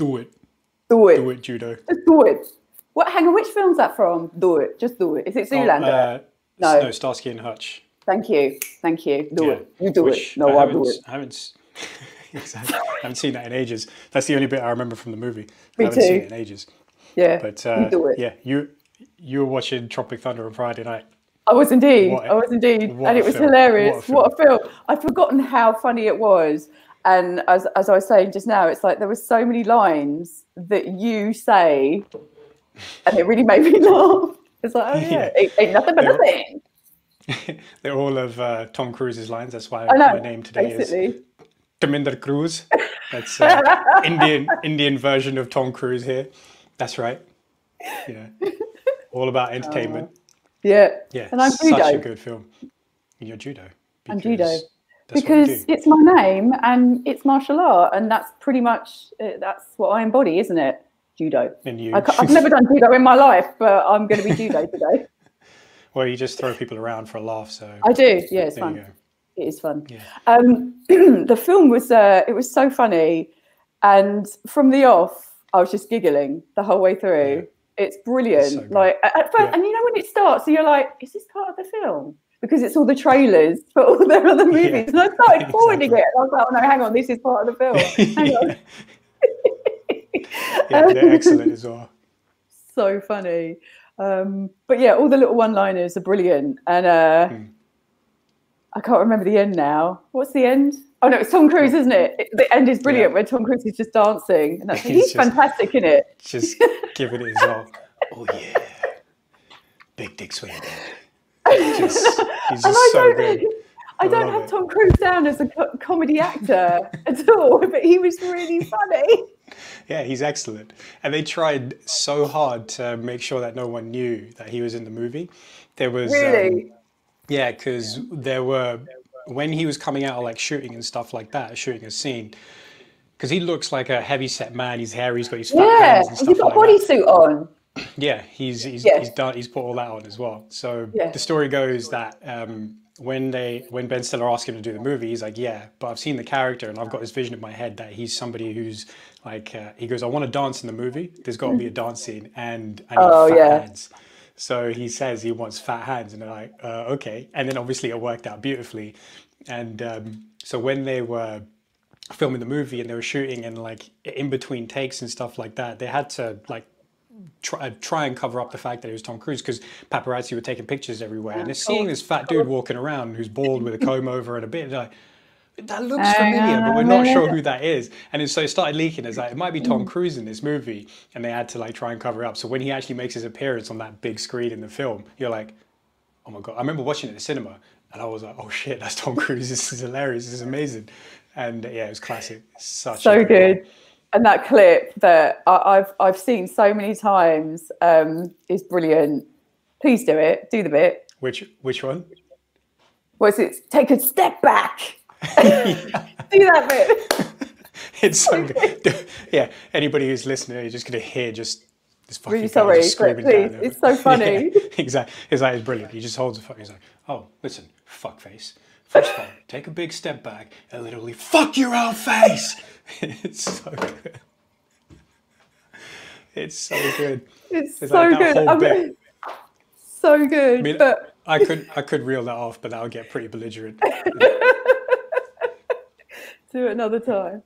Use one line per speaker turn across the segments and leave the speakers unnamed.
Do it.
Do it.
Do it, judo.
Just do it. What? Hang on, which film's that from? Do it. Just do it. Is it Zoolander?
No, Starsky and Hutch.
Thank you. Thank you. Do it. You do
Which
it. No, I'll do it.
I haven't exactly. I haven't seen that in ages. That's the only bit I remember from the movie.
Me
I haven't
too.
seen it in ages.
Yeah.
But
you do it.
yeah, you were watching Tropic Thunder on Friday night.
I was indeed. And it was hilarious. What a film. I'd forgotten how funny it was. And as I was saying just now, it's like there were so many lines that you say, and it really made me laugh. It's like, oh yeah, it ain't nothing but a thing.
They're all of Tom Cruise's lines. That's why my name today is Taminder Cruz. That's Indian version of Tom Cruise here. That's right. Yeah, all about entertainment.
Yeah.
And I'm judo. Such a good film. You're judo.
I'm judo. Because it's my name and it's martial art, and that's pretty much that's what I embody, isn't it? Judo.
And you.
I've never done judo in my life, but I'm going to be judo today.
Well, you just throw people around for a laugh, so
I do. Yeah, it's fun. It is fun.
Yeah.
The film was it was so funny, and from the off, I was just giggling the whole way through. Yeah. It's brilliant. So like at first, and you know when it starts, so you're like, "Is this part of the film?" Because it's all the trailers for all their other movies, and I started forwarding it, and I was like, "Oh no, hang on, this is part of the film." Hang on.
They're excellent as well.
So funny. But yeah, all the little one-liners are brilliant, and I can't remember the end now. What's the end? Oh no, it's Tom Cruise, isn't it? The end is brilliant where Tom Cruise is just dancing, and he's fantastic in it.
Just giving it his all. Oh yeah, big dick swing. He's just so good.
I don't have Tom Cruise down as a comedy actor at all, but he was really funny.
Yeah, he's excellent. And they tried so hard to make sure that no one knew that he was in the movie. There was
really,
because there were when he was coming out of like shooting and stuff like that, shooting a scene. Because he looks like a heavy-set man. He's hairy. He's got his fat hands and stuff
he's got a bodysuit on.
Yeah, he's put all that on as well. So the story goes that when Ben Stiller asked him to do the movie, he's like, yeah, but I've seen the character and I've got this vision in my head that he's somebody who's like, he goes, I want to dance in the movie. There's got to be a dance scene and I need fat hands. So he says he wants fat hands, and they're like, okay. And then obviously it worked out beautifully. And so when they were filming the movie and they were shooting and like in between takes and stuff like that, they had to like try and cover up the fact that it was Tom Cruise because paparazzi were taking pictures everywhere, and they're seeing this fat dude walking around who's bald with a comb over and a bit like, that looks familiar, but we're not sure who that is. And so it started leaking. It's like, it might be Tom Cruise in this movie, and they had to like try and cover it up. So when he actually makes his appearance on that big screen in the film, you're like, oh my God. I remember watching it in the cinema and I was like, oh shit, that's Tom Cruise. This is hilarious. This is amazing. And yeah, it was classic. So
good. And that clip that I've seen so many times is brilliant. Please do it. Do the bit.
Which one?
Was it take a step back? Do that bit.
It's so good. Yeah, anybody who's listening, you're just going to hear just this fucking
really sorry,
just screaming
please.
down.
It's so funny.
Yeah, exactly. It's brilliant. He just holds the fuck. He's like, oh, listen, fuckface. First of all, take a big step back and literally fuck your own face. It's so good. It's so good.
It's so like good. So good.
I mean,
but
I could reel that off, but that would get pretty belligerent.
Do it another time.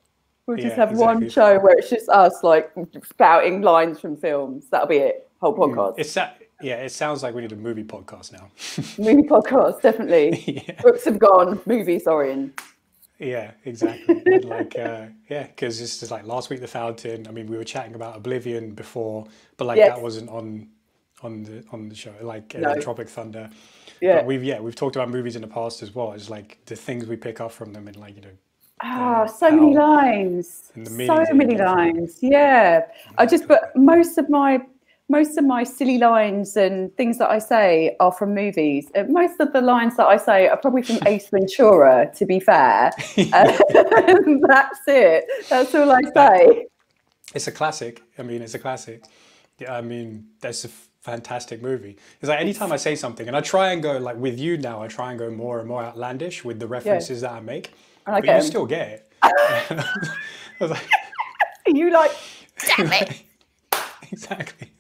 We'll just have one show where it's just us like spouting lines from films. That'll be it. Whole podcast.
It sounds like we need a movie podcast now.
Movie podcast, definitely. Yeah. Books have gone, movies are in.
Yeah, exactly. Because this is like last week, The Fountain. I mean, we were chatting about Oblivion before, but like that wasn't on the show. Like Tropic Thunder. Yeah. But we've talked about movies in the past as well. It's like the things we pick up from them, and like
so many lines. So many lines. Yeah. But most of my silly lines and things that I say are from movies. Most of the lines that I say are probably from Ace Ventura, to be fair. That's it. That's all I say.
It's a classic. I mean, it's a classic. Yeah, I mean, that's a fantastic movie. It's like anytime I say something, and I try and go, like with you now, I try and go more and more outlandish with the references that I make. But you still get it. I was like,
you like exactly.
Exactly.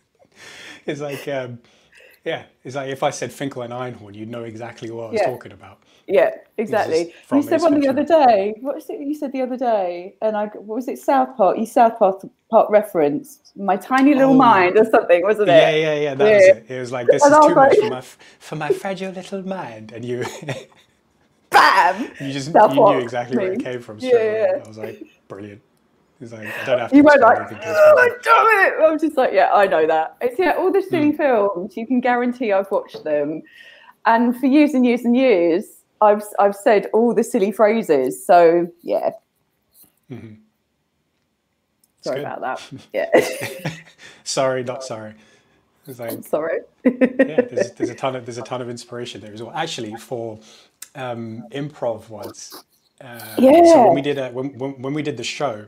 It's like, yeah, it's like if I said Finkel and Einhorn, you'd know exactly what I was talking about.
Yeah, exactly. You said one the other day. What was it you said the other day? And what was it? South Park. You South Park referenced My Tiny Little Mind or something, wasn't it?
Yeah. That was it. It was like, this is too much for my fragile little mind. And you,
bam!
You knew exactly where it came from straight away. I was like, brilliant. It's like, I don't have to explain anything to
oh, damn it! I'm just like, yeah, I know that. It's all the silly films. You can guarantee I've watched them, and for years and years and years, I've said all the silly phrases. So yeah. Sorry about that. Yeah.
Sorry, not sorry. It's like,
I'm sorry.
Yeah, there's a ton of inspiration there as well. Actually, for improv once. So when we did the show,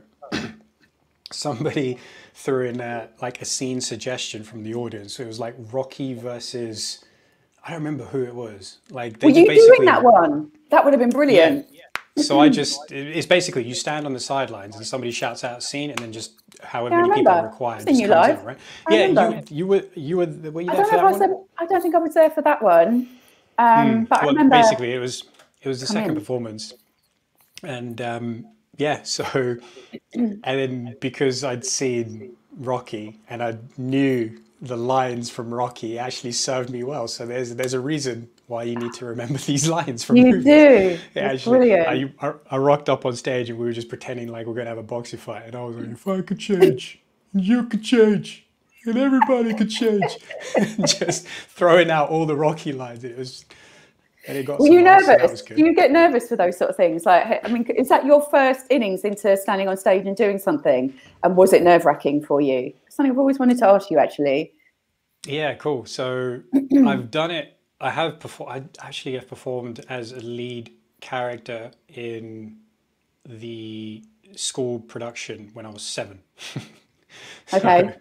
somebody threw in like a scene suggestion from the audience. So it was like Rocky versus, I don't remember who it was. Like,
were you doing that one? That would have been brilliant.
Yeah. So it's basically you stand on the sidelines and somebody shouts out a scene, and then just however many people are required just comes out, right? You were there for that one?
I don't think I was there for that one. But I remember.
Basically, it was the second performance, and so and then because I'd seen Rocky and I knew the lines from Rocky, it actually served me well. So there's a reason why you need to remember these lines from movies.
You do. Brilliant.
I rocked up on stage and we were just pretending like we're going to have a boxing fight. And I was like, if I could change, you could change, and everybody could change. Just throwing out all the Rocky lines. It was... Were
you nervous? Do you get nervous for those sort of things? Like, I mean, is that your first innings into standing on stage and doing something? And was it nerve-wracking for you? Something I've always wanted to ask you, actually.
Yeah, cool. So I've done it. I actually have performed as a lead character in the school production when I was 7.
Okay.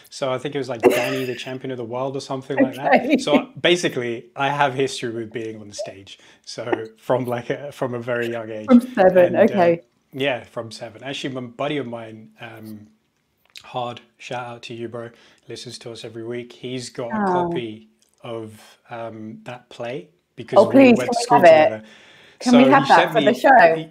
So I think it was like Danny, the Champion of the World or something like that. So basically, I have history with being on the stage. So from a very young age.
From 7, okay.
Yeah, from 7. Actually, my buddy of mine, Hard, shout out to you, bro, listens to us every week. He's got a copy of that play because we went to school together.
Can we have that for the show?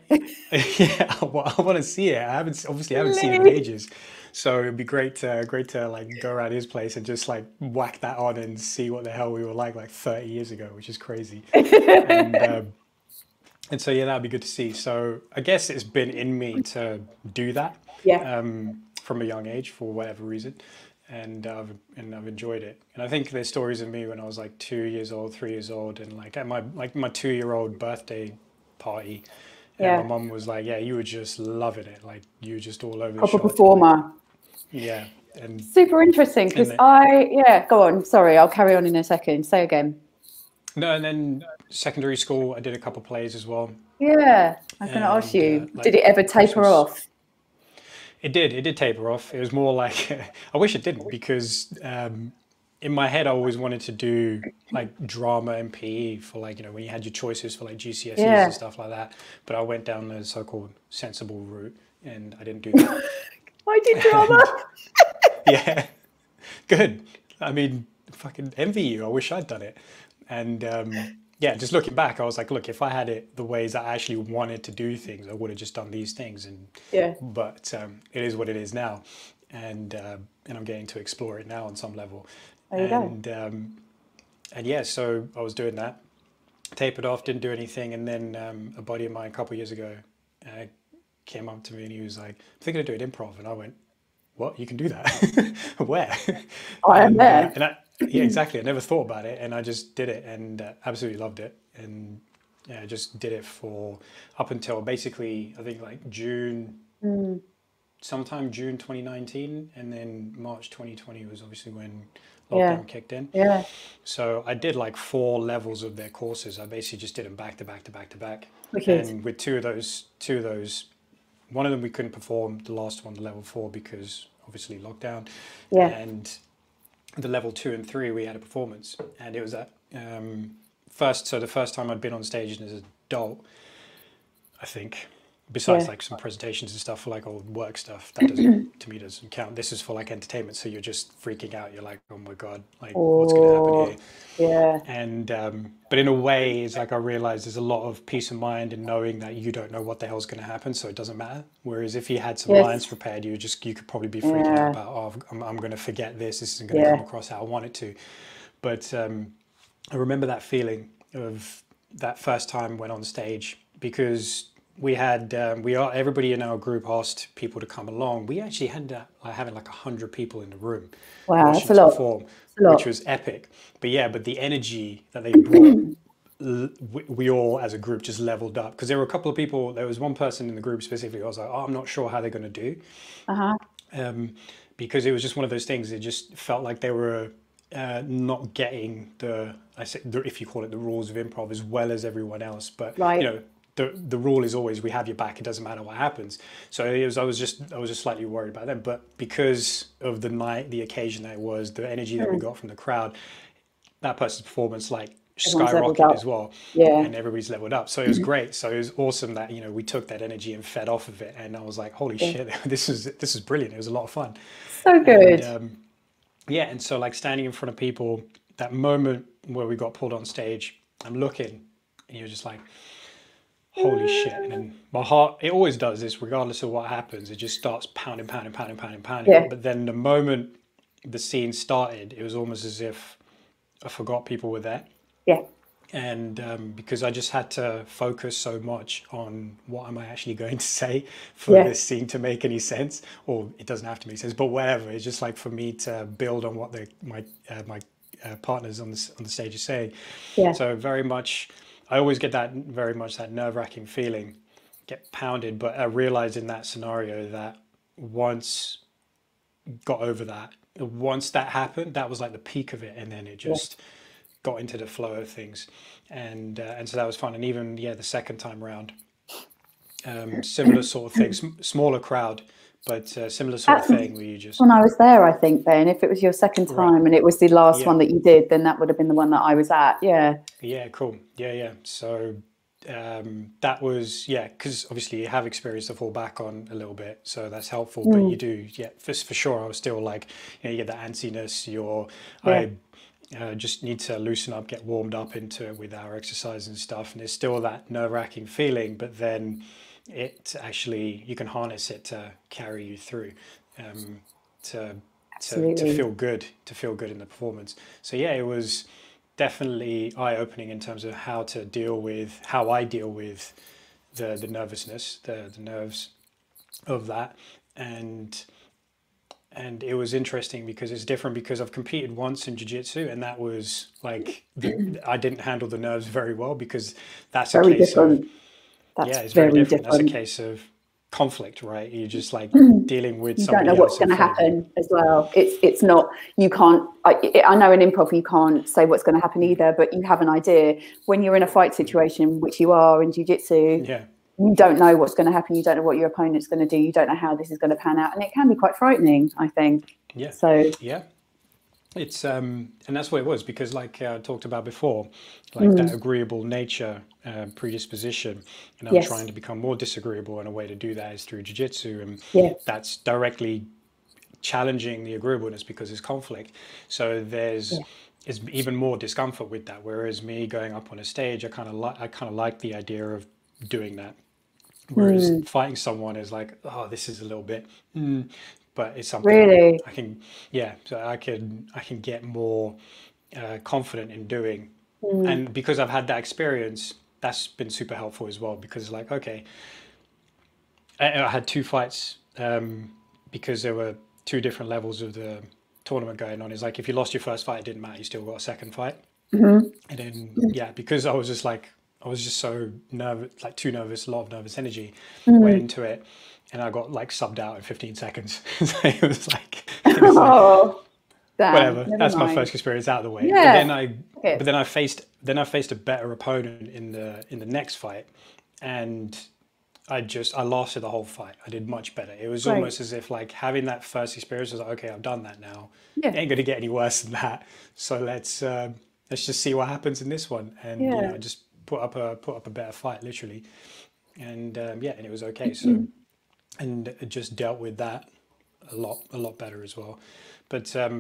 Yeah, well, I want to see it. I haven't seen it in ages. So it'd be great to like go around his place and just like whack that on and see what the hell we were like 30 years ago, which is crazy. And so yeah, that'd be good to see. So I guess it's been in me to do that from a young age for whatever reason, and I've enjoyed it. And I think there's stories of me when I was like 2 years old, 3 years old, and like at my 2-year-old birthday party. And my mum was like, yeah, you were just loving it. Like, you were just all over the
proper performer.
Yeah. And
super interesting because go on. Sorry, I'll carry on in a second. Say again.
No, and then secondary school, I did a couple of plays as well.
Yeah. I was going to ask you, did it ever taper off?
It did taper off. It was more like, I wish it didn't, because in my head, I always wanted to do like drama and PE for like, when you had your choices for like GCSEs and stuff like that. But I went down the so-called sensible route and I didn't do that.
I did drama.
Yeah, good. I mean, fucking envy you. I wish I'd done it. And just looking back, I was like, look, if I had it the ways I actually wanted to do things, I would have just done these things. And but it is what it is now, and I'm getting to explore it now on some level.
There you go.
So I was doing that, tapered off, didn't do anything, and then a buddy of mine a couple of years ago came up to me and he was like, I'm thinking of doing improv. And I went, what? You can do that? Where?
I am there.
Yeah, exactly. I never thought about it, and I just did it and absolutely loved it. And I just did it for up until basically, I think like sometime June 2019, and then March 2020 was obviously when lockdown kicked in.
Yeah.
So I did like 4 levels of their courses. I basically just did them back to back to back to back.
Okay.
And with two of those, one of them we couldn't perform, the last one, the level 4, because obviously lockdown.
Yeah.
And the level 2 and 3, we had a performance, and it was at the first time I'd been on stage as an adult, I think. besides like some presentations and stuff for like old work stuff, that doesn't, to me, doesn't count. This is for like entertainment. So you're just freaking out. You're like, oh my God, like what's going to happen here?
Yeah.
And, but in a way, it's like I realized there's a lot of peace of mind in knowing that you don't know what the hell's going to happen. So it doesn't matter. Whereas if you had some lines prepared, you could probably be freaking out about, oh, I'm going to forget this. This isn't going to come across how I want it to. But I remember that feeling of that first time I went on stage, because we had everybody in our group asked people to come along. We actually had having like 100 people in the room watching us perform, which was epic. But the energy that they brought, we all as a group just leveled up, because there were a couple of people. There was one person in the group specifically. I was like, oh, I'm not sure how they're going to do, because it was just one of those things. It just felt like they were not getting if you call it the rules of improv as well as everyone else. But you know, the rule is always we have your back. It doesn't matter what happens. So I was just slightly worried about them. But because of the night, the occasion that it was, the energy that we got from the crowd, that person's performance like skyrocketed as well. And everybody's leveled up. So it was great. So it was awesome that, you know, we took that energy and fed off of it. And I was like, holy shit, this is brilliant. It was a lot of fun.
So good.
And, and so like standing in front of people, that moment where we got pulled on stage, I'm looking and you're just like, holy shit. And then my heart, it always does this regardless of what happens. It just starts pounding. But then the moment the scene started, it was almost as if I forgot people were there. And because I just had to focus so much on what am I actually going to say for this scene to make any sense, or it doesn't have to make sense, but whatever. It's just like for me to build on what my partners on the stage are saying. So very much, I always get that very much that nerve-wracking feeling, get pounded. But I realized in that scenario that once got over that, once that happened, that was like the peak of it, and then it just got into the flow of things, and so that was fun. And even the second time round, similar sort of things, smaller crowd, but similar sort of thing where you just.
When I was there, I think then if it was your second time and it was the last one that you did, then that would have been the one that I was at.
Cool. So that was because obviously you have experience to fall back on a little bit, so that's helpful. But you do for sure. I was still like, you know, you get that antsiness. I just need to loosen up, get warmed up into it with our exercise and stuff, and there's still that nerve-wracking feeling, but then it actually, you can harness it to carry you through, to feel good in the performance. So it was definitely eye-opening in terms of how I deal with the nervousness, the nerves of that. And it was interesting because it's different, because I've competed once in jiu-jitsu, and that was like, I didn't handle the nerves very well, because that's a case of, it's very different. That's a case of conflict, right? You're just like dealing with somebody else.
You don't know what's going to happen as well. It's not, you can't, I know in improv you can't say what's going to happen either, but you have an idea. When you're in a fight situation, which you are in jiu-jitsu, you don't know what's going to happen. You don't know what your opponent's going to do. You don't know how this is going to pan out. And it can be quite frightening, I think. So
it's and that's what it was, because like I talked about before, like that agreeable nature predisposition, and I'm trying to become more disagreeable, and a way to do that is through jiu-jitsu, and that's directly challenging the agreeableness because there's conflict. So there's even more discomfort with that. Whereas me going up on a stage, I kind of like the idea of doing that. Whereas fighting someone is like, oh, this is a little bit, but it's something
really
I can, so I can get more confident in doing. And because I've had that experience, that's been super helpful as well, because like, okay, I had 2 fights because there were 2 different levels of the tournament going on. It's like, if you lost your first fight, it didn't matter, you still got a second fight. And then, because I was just so nervous, like too nervous, a lot of nervous energy went into it, and I got like subbed out in 15 seconds. So it was like, whatever. That's my first experience out of the way. But then I faced a better opponent in the next fight, and I lasted the whole fight. I did much better. It was almost as if like having that first experience was like, okay, I've done that now. It ain't going to get any worse than that. So let's just see what happens in this one. And you know, just put up a better fight, literally. and yeah, and it was okay. So, and it just dealt with that a lot better as well. But I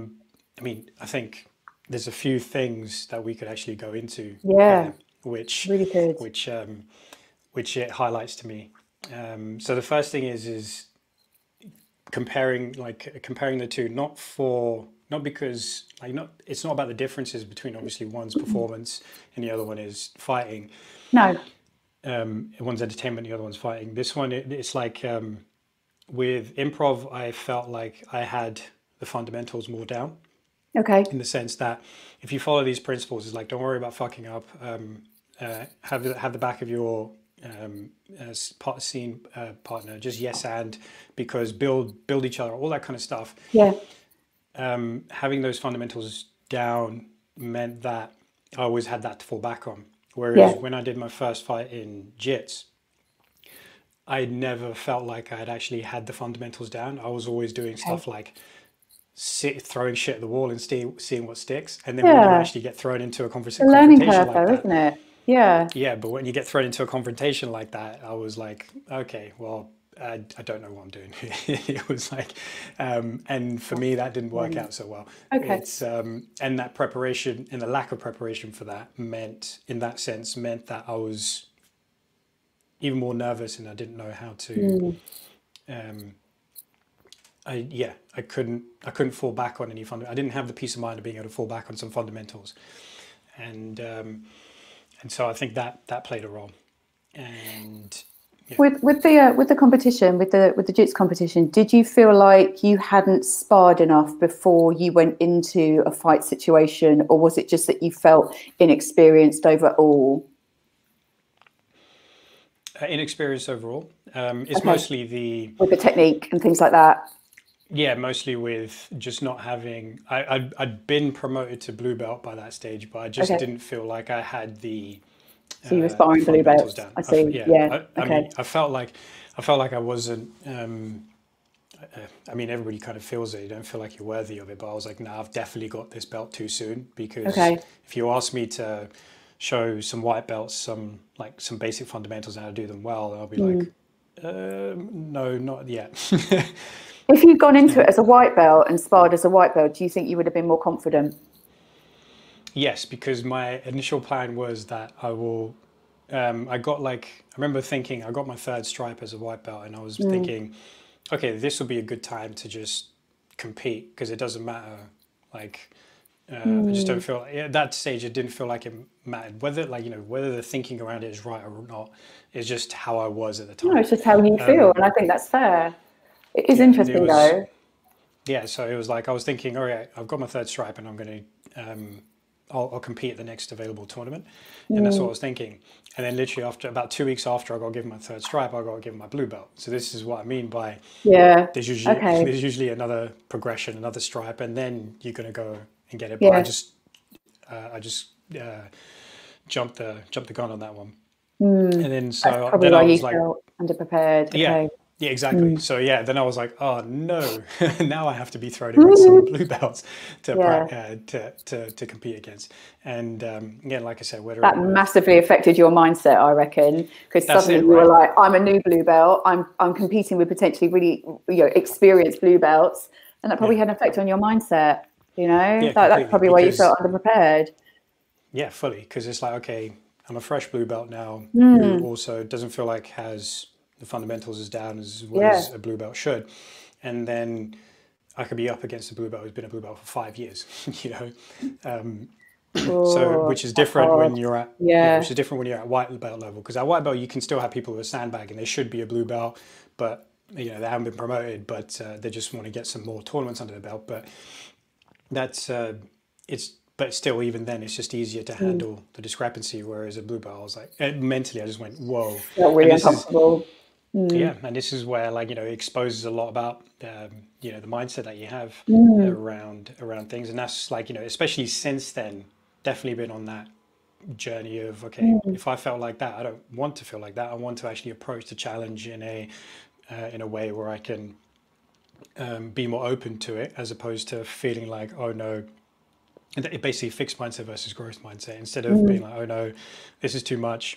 mean, I think there's a few things that we could actually go into, which
really good.
which it highlights to me. So the first thing is comparing the two, not because it's not about the differences between obviously one's performance and the other one is fighting.
No.
One's entertainment, the other one's fighting. This one, it's like with improv, I felt like I had the fundamentals more down.
Okay.
In the sense that if you follow these principles, it's like, don't worry about fucking up. Have the back of your scene partner just yes and, because build each other, all that kind of stuff.
Yeah.
Having those fundamentals down meant that I always had that to fall back on. Whereas when I did my first fight in Jits, I never felt like I had actually had the fundamentals down. I was always doing stuff like throwing shit at the wall and seeing what sticks. And then when you actually get thrown into a confrontation
learning curve,
like that,
isn't it? Yeah.
Yeah, but when you get thrown into a confrontation like that, I was like, okay, well, I don't know what I'm doing. It was like, and for me, that didn't work out so well.
Okay.
It's, and that preparation and the lack of preparation for that meant that I was even more nervous and I didn't know how to, I couldn't fall back on any I didn't have the peace of mind of being able to fall back on some fundamentals. And so I think that played a role. And yeah.
With the competition, with the Jits competition, did you feel like you hadn't sparred enough before you went into a fight situation, or was it just that you felt inexperienced overall?
Inexperienced overall. It's mostly
with the technique and things like that.
Yeah, mostly with just not having. I'd been promoted to blue belt by that stage, but I just didn't feel like I had the.
So you were sparring blue belts. Down. I see.
I mean, I felt like I wasn't. I mean, everybody kind of feels it. You don't feel like you're worthy of it, but I was like, no, I've definitely got this belt too soon, because if you ask me to show some white belts, some basic fundamentals and how to do them well, I'll be like, no, not yet.
If you'd gone into it as a white belt and sparred as a white belt, do you think you would have been more confident?
Yes, because my initial plan was that I will. I remember thinking I got my third stripe as a white belt, and I was thinking, okay, this will be a good time to just compete, because it doesn't matter. Like, I just don't feel at that stage. It didn't feel like it mattered whether the thinking around it is right or not. It's just how I was at the time.
No, it's just how you feel, and I think that's fair. It is interesting though.
Yeah, so it was like I was thinking, all right, I've got my third stripe, and I'm going to. I'll compete at the next available tournament, and that's what I was thinking. And then literally after about 2 weeks after I got given my third stripe, I got given my blue belt. So this is what I mean by there's usually another progression, another stripe, and then you're going to go and get it. But I just jumped the gun on that one, and then so
probably
then
why
I was
you
like
felt underprepared.
Yeah, exactly. So yeah, then I was like, oh no, now I have to be thrown in with some blue belts to compete against. And again, like I said,
that massively affected your mindset, I reckon, because suddenly you were like, I'm a new blue belt. I'm competing with potentially really experienced blue belts, and that probably had an effect on your mindset. That's probably why you felt underprepared.
Yeah, fully, because it's like, okay, I'm a fresh blue belt now, who also doesn't feel like has the fundamentals as down as well as a blue belt should, and then I could be up against a blue belt who's been a blue belt for 5 years, so which is different when you're at which is different when you're at white belt level, because at white belt you can still have people who are sandbagging. They should be a blue belt, but they haven't been promoted, but they just want to get some more tournaments under their belt. But that's but still, even then, it's just easier to handle the discrepancy. Whereas a blue belt, I was like, mentally, I just went, whoa,
felt really uncomfortable.
Yeah, and this is where it exposes a lot about the mindset that you have around things, and that's especially since then, definitely been on that journey of if I felt like that, I don't want to feel like that. I want to actually approach the challenge in a way where I can be more open to it, as opposed to feeling like, oh no. It basically fixed mindset versus growth mindset. Instead of being like, oh no, this is too much,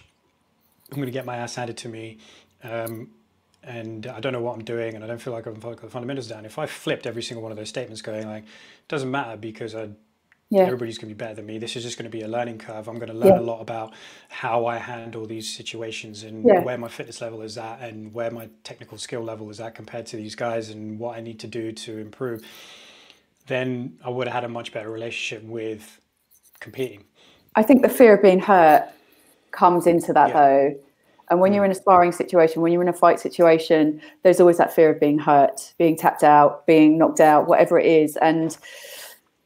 I'm going to get my ass handed to me, and I don't know what I'm doing, and I don't feel like I've got the fundamentals down. If I flipped every single one of those statements going like, it doesn't matter because everybody's going to be better than me. This is just going to be a learning curve. I'm going to learn a lot about how I handle these situations and where my fitness level is at and where my technical skill level is at compared to these guys and what I need to do to improve. Then I would have had a much better relationship with competing.
I think the fear of being hurt comes into that though. And when you're in a sparring situation, when you're in a fight situation, there's always that fear of being hurt, being tapped out, being knocked out, whatever it is. And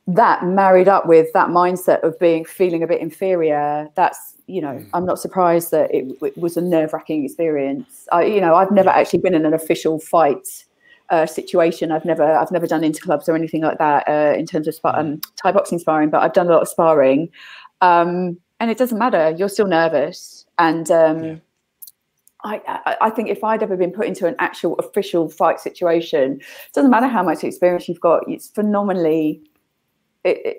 that married up with that mindset of feeling a bit inferior, that's, you know, I'm not surprised that it was a nerve-wracking experience. I've never actually been in an official fight situation. I've never done interclubs or anything like that in terms of Thai boxing sparring, but I've done a lot of sparring. And it doesn't matter. You're still nervous. And I think if I'd ever been put into an actual official fight situation, it doesn't matter how much experience you've got. It's phenomenally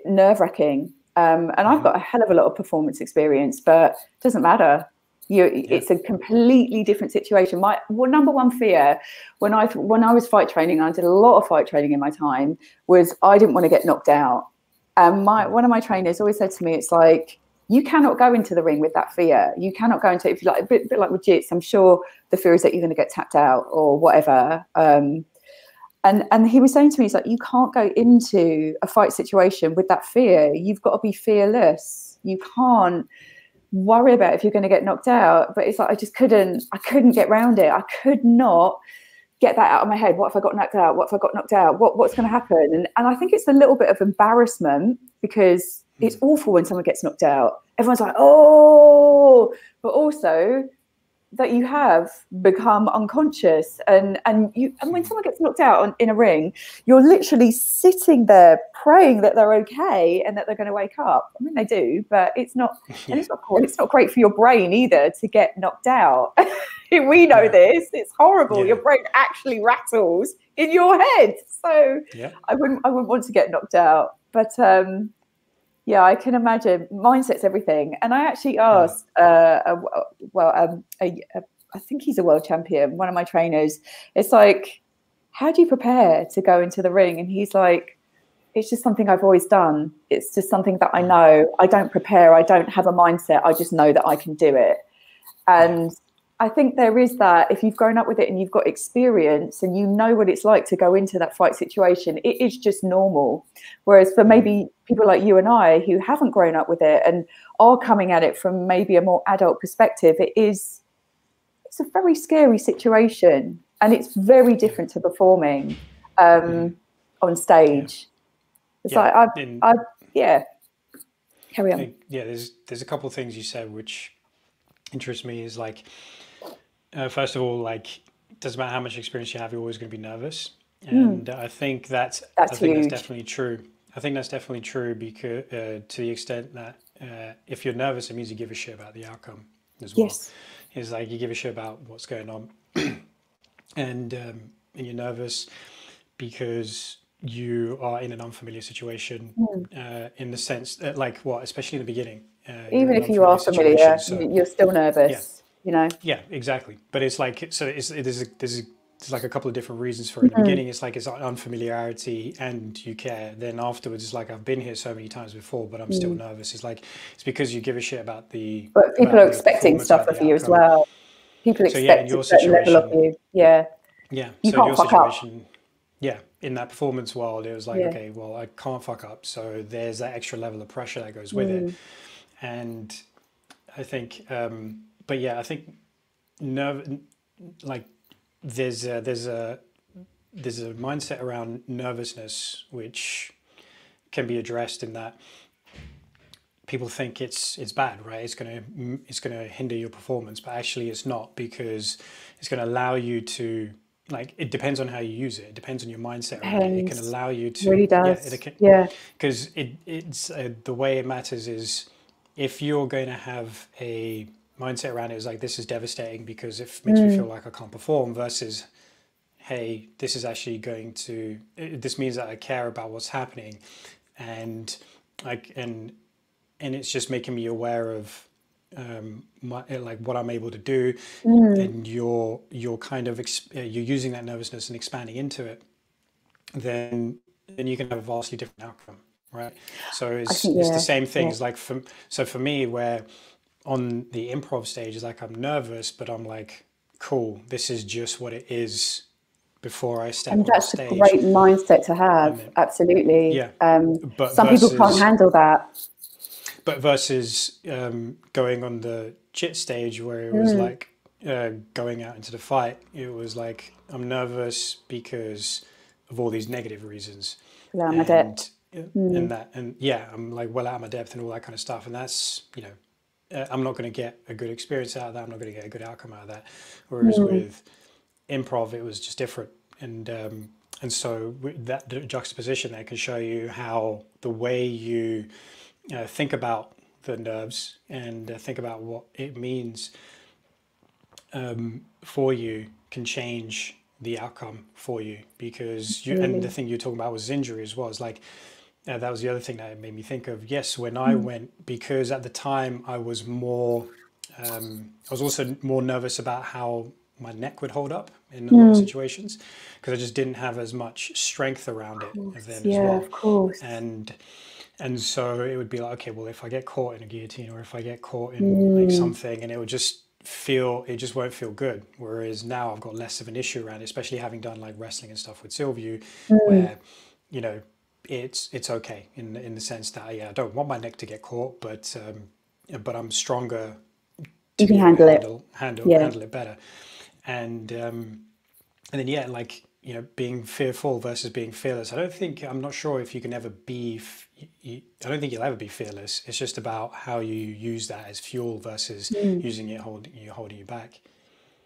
nerve-wracking. And I've got a hell of a lot of performance experience, but it doesn't matter. It's a completely different situation. My number one fear when I was fight training, I did a lot of fight training in my time, was I didn't want to get knocked out. And one of my trainers always said to me, it's like, you cannot go into the ring with that fear. You cannot go into, if you like, a bit like with jits, I'm sure the fear is that you're going to get tapped out or whatever. And he was saying to me, he's like, you can't go into a fight situation with that fear. You've got to be fearless. You can't worry about if you're going to get knocked out. But it's like, I couldn't get around it. I could not get that out of my head. What if I got knocked out? What if I got knocked out? What's going to happen? And I think it's a little bit of embarrassment, because it's awful when someone gets knocked out. Everyone's like, oh, but also that you have become unconscious. And when someone gets knocked out in a ring, you're literally sitting there praying that they're okay and that they're going to wake up. I mean, they do, but it's not, and it's not great for your brain either to get knocked out. We know this. It's horrible. Yeah. Your brain actually rattles in your head. So I wouldn't want to get knocked out. But I can imagine. Mindset's everything. And I actually asked, I think he's a world champion, one of my trainers. It's like, how do you prepare to go into the ring? And he's like, it's just something I've always done. It's just something that I know. I don't prepare. I don't have a mindset. I just know that I can do it. And I think there is that, if you've grown up with it and you've got experience and you know what it's like to go into that fight situation, it is just normal. Whereas for maybe people like you and I who haven't grown up with it and are coming at it from maybe a more adult perspective, it's a very scary situation, and it's very different to performing on stage. It's like, carry on.
There's a couple of things you said which interest me. Is like, first of all, like, it doesn't matter how much experience you have, you're always going to be nervous. And I think that's definitely true. I think that's definitely true, because to the extent that if you're nervous, it means you give a shit about the outcome as well. Yes. It's like you give a shit about what's going on. And you're nervous because you are in an unfamiliar situation, in the sense that, like, especially in the beginning.
Even if you are familiar, you're still nervous, you know?
Yeah, exactly. But it's like, so there's like a couple of different reasons for it. In the beginning, it's like, it's unfamiliarity and you care. Then afterwards, it's like, I've been here so many times before, but I'm still nervous. It's like, it's because you give a shit about the...
But people are expecting stuff of you as well. People expect a certain level of you. Yeah.
Yeah.
You
so
can't
your
fuck
situation,
up.
Yeah, in that performance world, it was like, okay, well, I can't fuck up. So there's that extra level of pressure that goes with it. And I think, but yeah, I think there's a mindset around nervousness which can be addressed in that people think it's bad, right? It's gonna hinder your performance, but actually it's not, because it's going to allow you to, like, it depends on how you use it. It depends on your mindset around it. It can allow you to,
really does.
Because it's the way it matters is, if you're going to have a mindset around it is like, this is devastating because it makes me feel like I can't perform, versus, hey, this is actually this means that I care about what's happening, and it's just making me aware of like what I'm able to do, and you're kind of you're using that nervousness and expanding into it, then you can have a vastly different outcome, right? So it's the same thing. It's like for me, where on the improv stage is like I'm nervous, but I'm like, cool, this is just what it is before I step on the stage.
And that's a great mindset to have. Absolutely.
Yeah.
But some people can't handle that.
But versus going on the chit stage where it was like going out into the fight, it was like I'm nervous because of all these negative reasons.
Well, I'm adept.
And yeah, I'm like well out of my depth and all that kind of stuff. And that's, you know, I'm not going to get a good experience out of that. I'm not going to get a good outcome out of that. Whereas with improv, it was just different. And so that juxtaposition there can show you how the way you think about the nerves and think about what it means for you can change the outcome for you, because and the thing you're talking about was injury as well. It's like that was the other thing that made me think of, yes, when I went, because at the time I was more I was also more nervous about how my neck would hold up in a lot of situations, because I just didn't have as much strength around it then as well.
Of course.
And so it would be like, okay, well, if I get caught in a guillotine or if I get caught in like something, and it would just won't feel good. Whereas now I've got less of an issue around it, especially having done like wrestling and stuff with Sylvia, where, you know, it's okay in the sense that, I don't want my neck to get caught, but I'm stronger.
You can handle
it better. And then, yeah, like, you know, being fearful versus being fearless. I'm not sure if you can ever be, I don't think you'll ever be fearless. It's just about how you use that as fuel versus using it holding you back.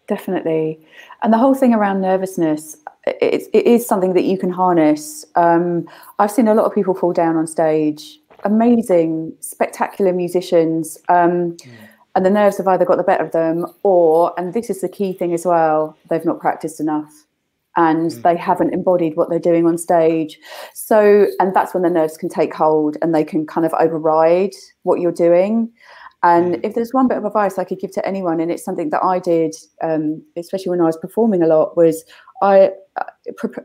Definitely. And the whole thing around nervousness, it is something that you can harness. I've seen a lot of people fall down on stage, amazing, spectacular musicians, and the nerves have either got the better of them or, and this is the key thing as well, they've not practiced enough. And they haven't embodied what they're doing on stage. So, and that's when the nerves can take hold and they can kind of override what you're doing. And if there's one bit of advice I could give to anyone, and it's something that I did, especially when I was performing a lot, was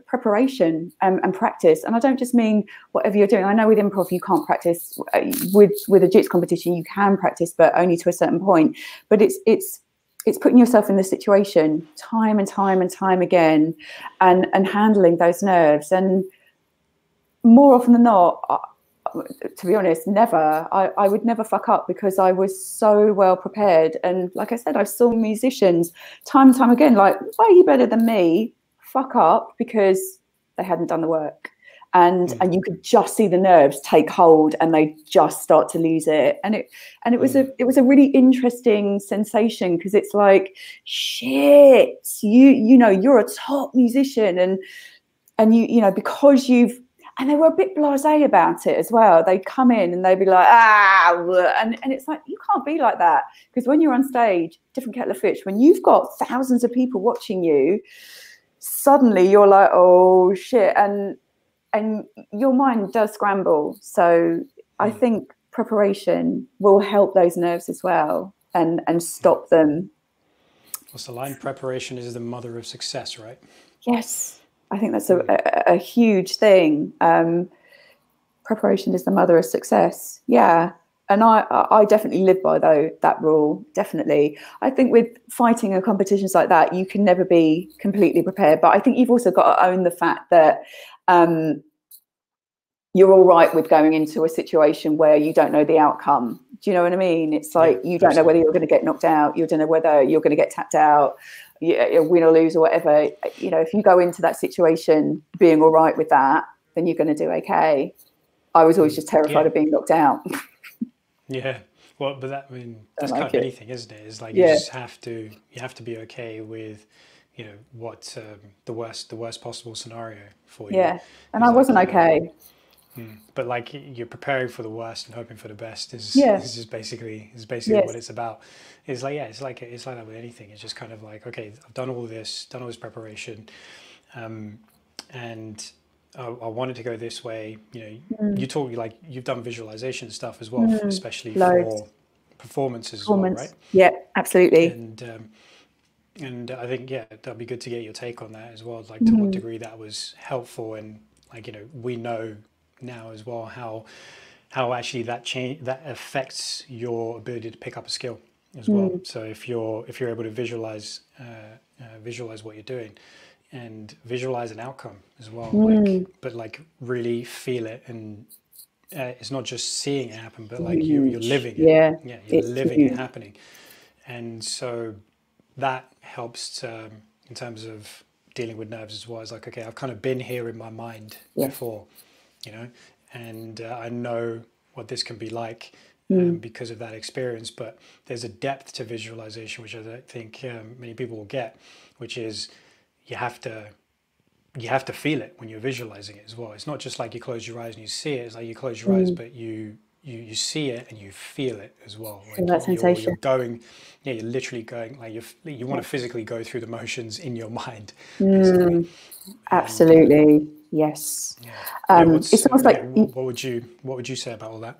preparation and practice. And I don't just mean whatever you're doing. I know with improv you can't practice. With a jits competition you can practice, but only to a certain point. But it's putting yourself in the situation time and time and time again, and handling those nerves. And more often than not, to be honest, never. I would never fuck up because I was so well prepared. And like I said, I saw musicians time and time again, like, why are you better than me? Fuck up because they hadn't done the work. And you could just see the nerves take hold and they just start to lose it. And it was a really interesting sensation, because it's like, shit, you know, you're a top musician and you know, because and they were a bit blasé about it as well. They'd come in and they'd be like, and it's like, you can't be like that, because when you're on stage, different kettle of fish. When you've got thousands of people watching you, suddenly you're like, oh shit, and your mind does scramble. So I think preparation will help those nerves as well and stop them.
What's the line? Preparation is the mother of success, right?
Yes, I think that's a huge thing. Preparation is the mother of success. Yeah. And I definitely live by that rule, definitely. I think with fighting and competitions like that, you can never be completely prepared. But I think you've also got to own the fact that you're all right with going into a situation where you don't know the outcome. Do you know what I mean? It's like, you don't know whether you're going to get knocked out. You don't know whether you're going to get tapped out, win or lose or whatever. You know, if you go into that situation being all right with that, then you're going to do okay. I was always just terrified of being knocked out.
Yeah, well, but that, I mean, that's kind of anything, isn't it? It's like you just have to be okay with, you know, what the worst possible scenario for you.
Yeah, and I wasn't okay.
But like, you're preparing for the worst and hoping for the best is just basically what it's about. It's like it's like that with anything. It's just kind of like, okay, I've done all this preparation, and I wanted to go this way. You know, you talk, like, you've done visualization stuff as well, especially for performance as well, right?
Yeah, absolutely.
And I think, yeah, that'd be good to get your take on that as well, like to what degree that was helpful. And like, you know, we know now as well how actually that affects your ability to pick up a skill as well. So if you're able to visualize what you're doing and visualize an outcome as well, but like really feel it, and it's not just seeing it happen, but like you're living it. Yeah, you're living it happening. And so that helps in terms of dealing with nerves as well. It's like, okay, I've kind of been here in my mind before, you know, and I know what this can be like because of that experience. But there's a depth to visualization, which I don't think many people will get, which is you have to feel it when you're visualizing it as well. It's not just like you close your eyes and you see it. It's like you close your eyes, but you see it and you feel it as well. Like
that sensation.
You're going, you're literally going, like you want to physically go through the motions in your mind.
Absolutely, yes. It's almost like
what would you say about all that?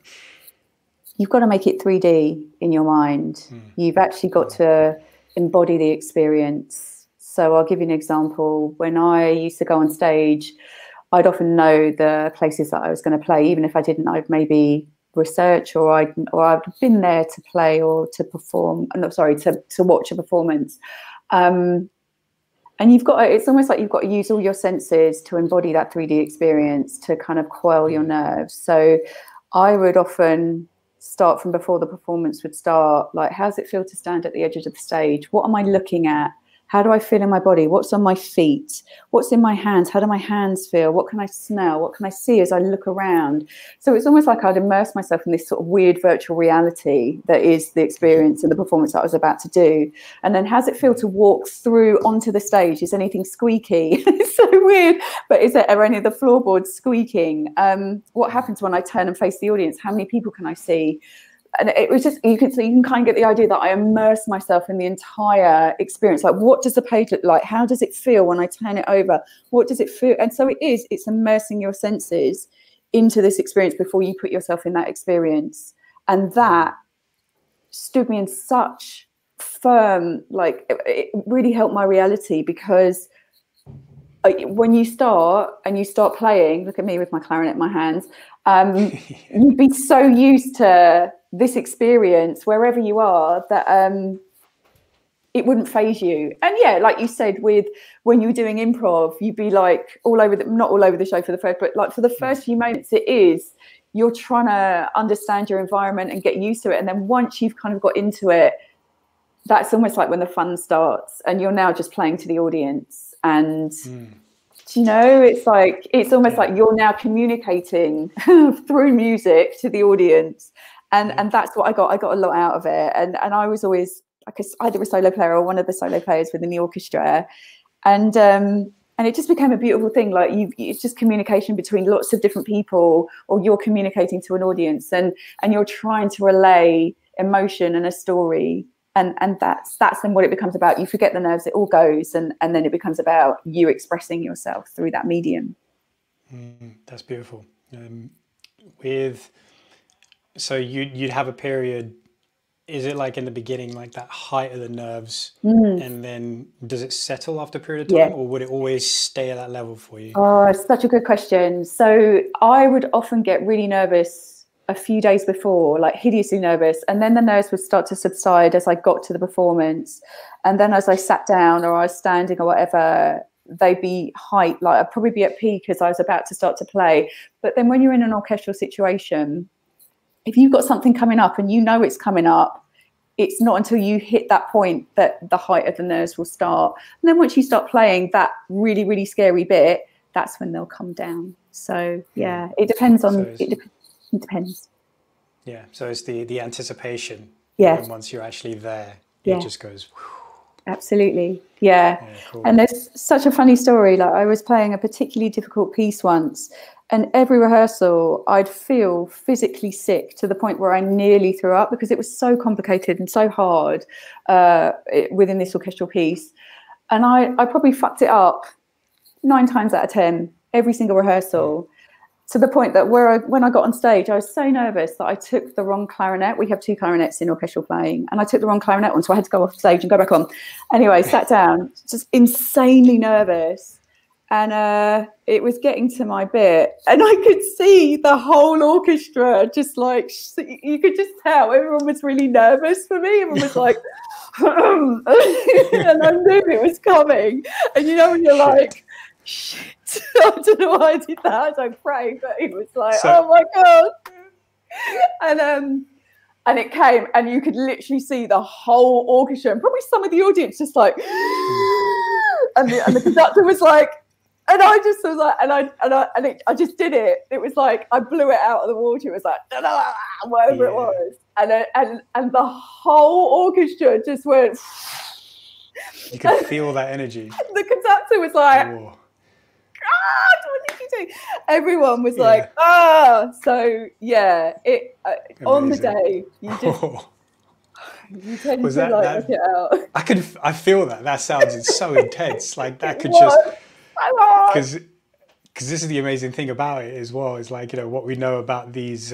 You've got to make it 3D in your mind. You've actually got to embody the experience. So I'll give you an example. When I used to go on stage, I'd often know the places that I was going to play, even if I didn't. I'd maybe research, or I'd been there to play or to perform. No, sorry, to watch a performance. And it's almost like you've got to use all your senses to embody that 3D experience to kind of quell your nerves. So I would often start from before the performance would start, like, how does it feel to stand at the edge of the stage? What am I looking at? How do I feel in my body? What's on my feet? What's in my hands? How do my hands feel? What can I smell? What can I see as I look around? So it's almost like I'd immerse myself in this sort of weird virtual reality that is the experience and the performance that I was about to do. And then how does it feel to walk through onto the stage? Is anything squeaky? It's so weird. But are any of the floorboards squeaking? What happens when I turn and face the audience? How many people can I see? And it was just, you can kind of get the idea that I immerse myself in the entire experience. Like, what does the page look like? How does it feel when I turn it over? What does it feel? And so it's immersing your senses into this experience before you put yourself in that experience. And that stood me in such firm, like, it really helped my reality, because when you start playing, look at me with my clarinet in my hands, you'd be so used to this experience wherever you are that it wouldn't faze you. And yeah, like you said, when you were doing improv, you'd be like not all over the show for the first, but like for the first few moments, you're trying to understand your environment and get used to it. And then once you've kind of got into it, that's almost like when the fun starts and you're now just playing to the audience. And you know, it's almost like you're now communicating through music to the audience. And that's what I got. I got a lot out of it. And I was always like either a solo player or one of the solo players within the orchestra. And it just became a beautiful thing. Like it's just communication between lots of different people, or you're communicating to an audience and you're trying to relay emotion and a story. And that's then what it becomes about. You forget the nerves, it all goes, and then it becomes about you expressing yourself through that medium.
That's beautiful. So you'd have a period, is it like in the beginning, like that height of the nerves, and then does it settle after a period of time, or would it always stay at that level for you?
Oh, it's such a good question. So I would often get really nervous a few days before, like hideously nervous, and then the nerves would start to subside as I got to the performance. And then as I sat down or I was standing or whatever, they'd be height, like I'd probably be at peak as I was about to start to play. But then when you're in an orchestral situation, if you've got something coming up and you know it's coming up, it's not until you hit that point that the height of the nerves will start. And then once you start playing that really, really scary bit, that's when they'll come down. So yeah, it depends on, it depends.
Yeah, so it's the anticipation.
Yeah.
And once you're actually there, it just goes. Whew.
Absolutely. Yeah.
Cool.
And there's such a funny story. Like I was playing a particularly difficult piece once, and every rehearsal I'd feel physically sick to the point where I nearly threw up because it was so complicated and so hard within this orchestral piece. And I probably fucked it up 9 times out of 10, every single rehearsal. to the point that when I got on stage, I was so nervous that I took the wrong clarinet. We have 2 clarinets in orchestral playing, and I took the wrong clarinet one, so I had to go off stage and go back on. Anyway, sat down, just insanely nervous, and it was getting to my bit, and I could see the whole orchestra just like, you could just tell everyone was really nervous for me. Everyone was like, and I knew it was coming. And you know when you're like, shit. I don't know why I did that. I don't pray, but it was like, oh my god! And it came, and you could literally see the whole orchestra, and probably some of the audience just like, and the conductor was like, and I just was like, I just did it. It was like I blew it out of the water. It was like whatever it was, and the whole orchestra just went.
You could feel that energy.
The conductor was like. Whoa. What did you do? Everyone was like, so yeah, it on the day you just you tend to like it out.
I feel that sounds so intense. Like that could just because this is the amazing thing about it as well, is like, you know, what we know about these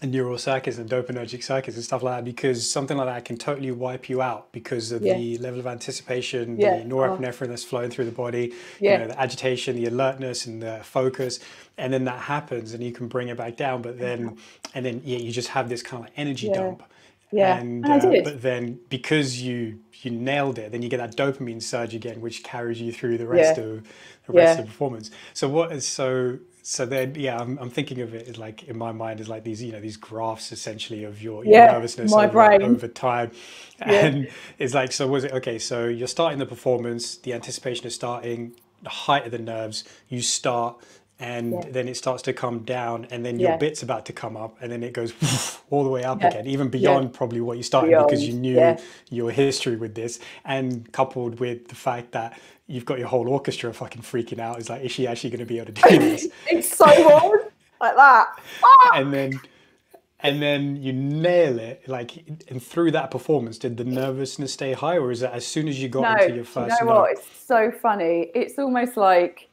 neural circuits and dopaminergic circuits and stuff like that, because something like that can totally wipe you out because of the level of anticipation, the norepinephrine that's flowing through the body, you know, the agitation, the alertness and the focus, and then that happens and you can bring it back down, but then you just have this kind of like energy dump. And but then because you nailed it, then you get that dopamine surge again, which carries you through the rest of the performance. So what is so then, I'm thinking of it as like, in my mind, is like these, you know, these graphs essentially of your nervousness over time. And it's like, so was it, okay, so you're starting the performance, the anticipation is starting, the height of the nerves, you start, and then it starts to come down, and then your bit's about to come up, and then it goes all the way up again, even beyond probably what you started, because you knew your history with this, and coupled with the fact that you've got your whole orchestra fucking freaking out. It's like, is she actually going to be able to do this?
It's so hard, like that.
And then you nail it, like, and through that performance, did the nervousness stay high, or is that as soon as you got into your first
you know what? It's so funny. It's almost like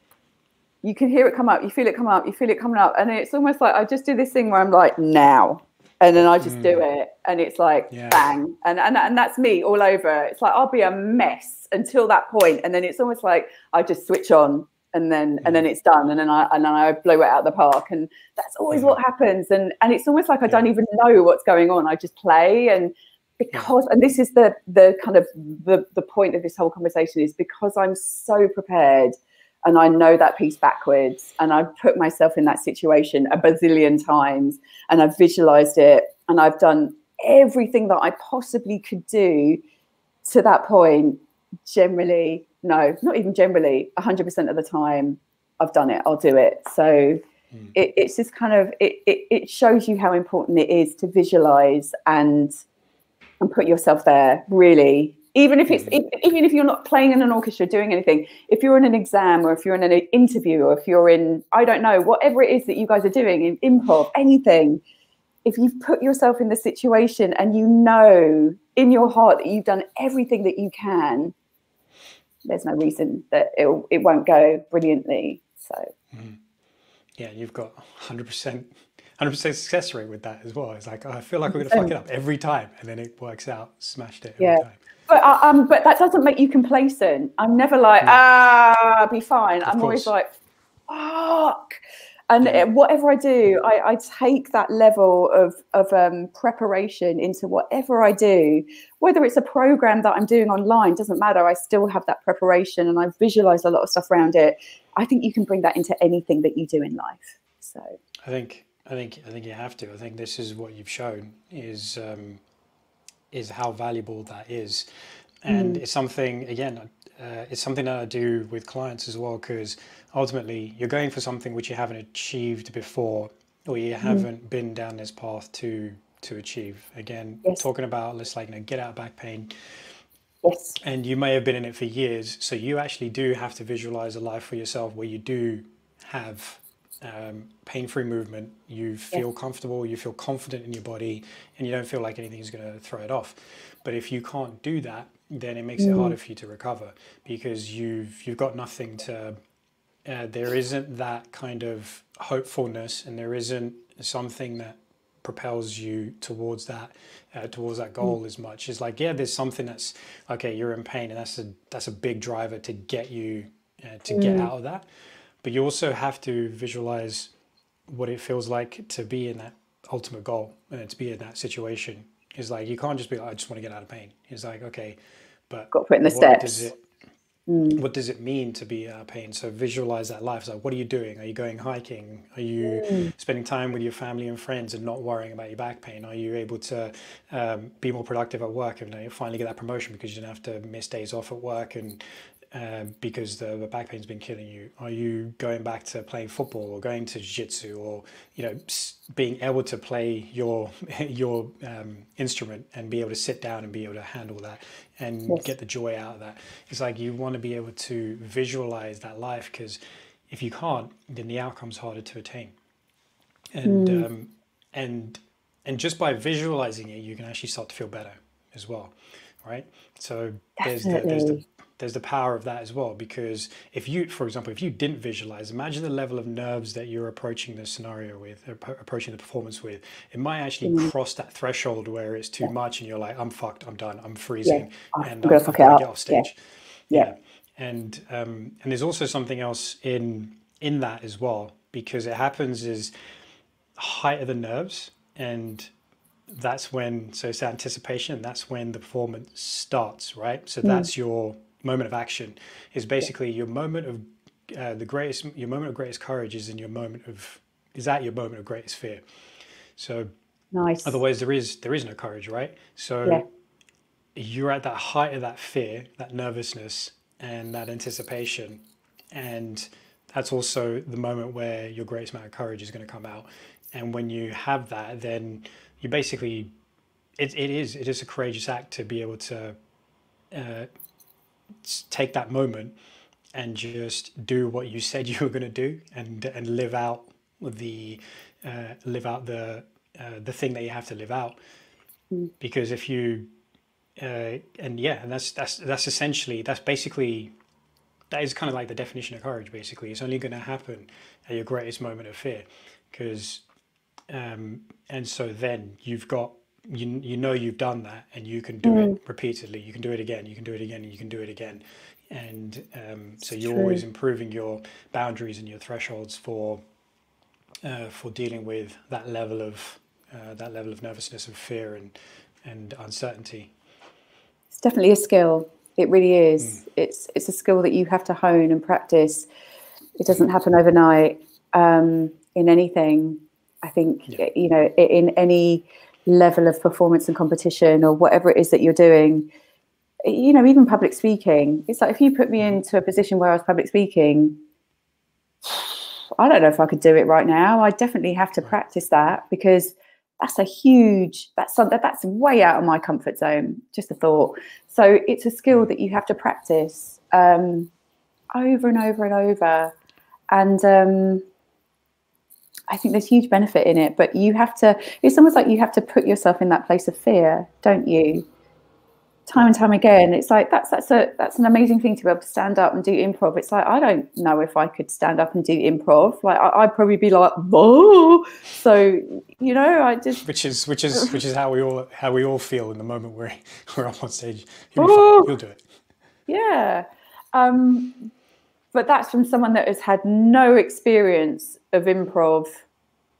you can hear it come up, you feel it come up, you feel it coming up, and it's almost like I just do this thing where I'm like, now. And then I just do it, and it's like bang, and that's me all over. It's like I'll be a mess until that point, and then it's almost like I just switch on, and then it's done, and then I blow it out of the park, and that's always what happens. And it's almost like I don't even know what's going on. I just play, and because and this is the kind of the point of this whole conversation, is because I'm so prepared. And I know that piece backwards, and I've put myself in that situation a bazillion times, and I've visualized it, and I've done everything that I possibly could do to that point. Generally, no, not even generally, 100% of the time I've done it, I'll do it. So it's just kind of, it shows you how important it is to visualize and put yourself there, really. Even if you're not playing in an orchestra doing anything, if you're in an exam, or if you're in an interview, or if you're in, I don't know, whatever it is that you guys are doing in improv, anything, if you've put yourself in the situation and you know in your heart that you've done everything that you can, there's no reason that it won't go brilliantly. So
you've got 100% success rate with that as well. It's like, I feel like we're gonna fuck it up every time, and then it works out, smashed it every time.
But that doesn't make you complacent. I'm never like, I'll be fine. I'm always like, fuck. And whatever I do, I take that level of preparation into whatever I do. Whether it's a program that I'm doing online, doesn't matter. I still have that preparation, and I've visualized a lot of stuff around it. I think you can bring that into anything that you do in life. So
I think you have to. I think this is what you've shown is how valuable that is, and it's something, again, it's something that I do with clients as well, because ultimately you're going for something which you haven't achieved before, or you haven't been down this path to achieve. Again, talking about, let's like, you know, get out back pain, and you may have been in it for years, so you actually do have to visualize a life for yourself where you do have pain-free movement, you feel comfortable, you feel confident in your body, and you don't feel like anything's going to throw it off. But if you can't do that, then it makes it harder for you to recover, because you've got nothing to there isn't that kind of hopefulness, and there isn't something that propels you towards that goal as much. It's like, yeah, there's something that's okay, you're in pain, and that's a big driver to get you to get out of that. But you also have to visualize what it feels like to be in that ultimate goal, to be in that situation. It's like, you can't just be like, I just want to get out of pain. It's like, okay, but
got to put in the steps.
What does it mean to be out of pain? So visualize that life. It's like, what are you doing? Are you going hiking? Are you spending time with your family and friends and not worrying about your back pain? Are you able to be more productive at work and you finally get that promotion because you don't have to miss days off at work and because the back pain's been killing you? Are you going back to playing football or going to jiu-jitsu, or being able to play your instrument and be able to sit down and be able to handle that and get the joy out of that? It's like, you want to be able to visualize that life, because if you can't, then the outcome's harder to attain. And and just by visualizing it, you can actually start to feel better as well, right? So there's the power of that as well, because if you, for example, if you didn't visualize, imagine the level of nerves that you're approaching the scenario with, approaching the performance with. It might actually cross that threshold where it's too much and you're like, I'm fucked, I'm done, I'm freezing, and I've got to get off stage. And there's also something else in that as well, because it happens is height of the nerves, and that's when, so it's anticipation, that's when the performance starts, right? So that's your moment of action, is basically your moment of your moment of greatest courage is at your moment of greatest fear. So otherwise there is no courage, right? So you're at that height of that fear, that nervousness and that anticipation, and that's also the moment where your greatest amount of courage is going to come out. And when you have that, then you basically, it is a courageous act to be able to take that moment and just do what you said you were going to do, and live out the thing that you have to live out. Because if you and that's essentially, that is kind of like the definition of courage. Basically, it's only going to happen at your greatest moment of fear, because and so then you've got, you've done that, and you can do it repeatedly. You can do it again, you can do it again, and you can do it again. And so you're always improving your boundaries and your thresholds for dealing with that level of nervousness and fear and uncertainty.
It's definitely a skill. It really is. It's a skill that you have to hone and practice. It doesn't happen overnight in anything. I think, in any level of performance and competition, or whatever it is that you're doing, even public speaking. It's like, if you put me into a position where I was public speaking, I don't know if I could do it right now. I definitely have to practice that, because that's that's way out of my comfort zone, just a thought. So it's a skill that you have to practice over and over and over. And I think there's huge benefit in it, but it's almost like you have to put yourself in that place of fear, don't you? Time and time again. It's like, that's an amazing thing to be able to stand up and do improv. It's like, I don't know if I could stand up and do improv. Like, I'd probably be like, whoa. So, I just,
which is how we all feel in the moment we're up on stage. You'll do it.
Yeah. But that's from someone that has had no experience of improv,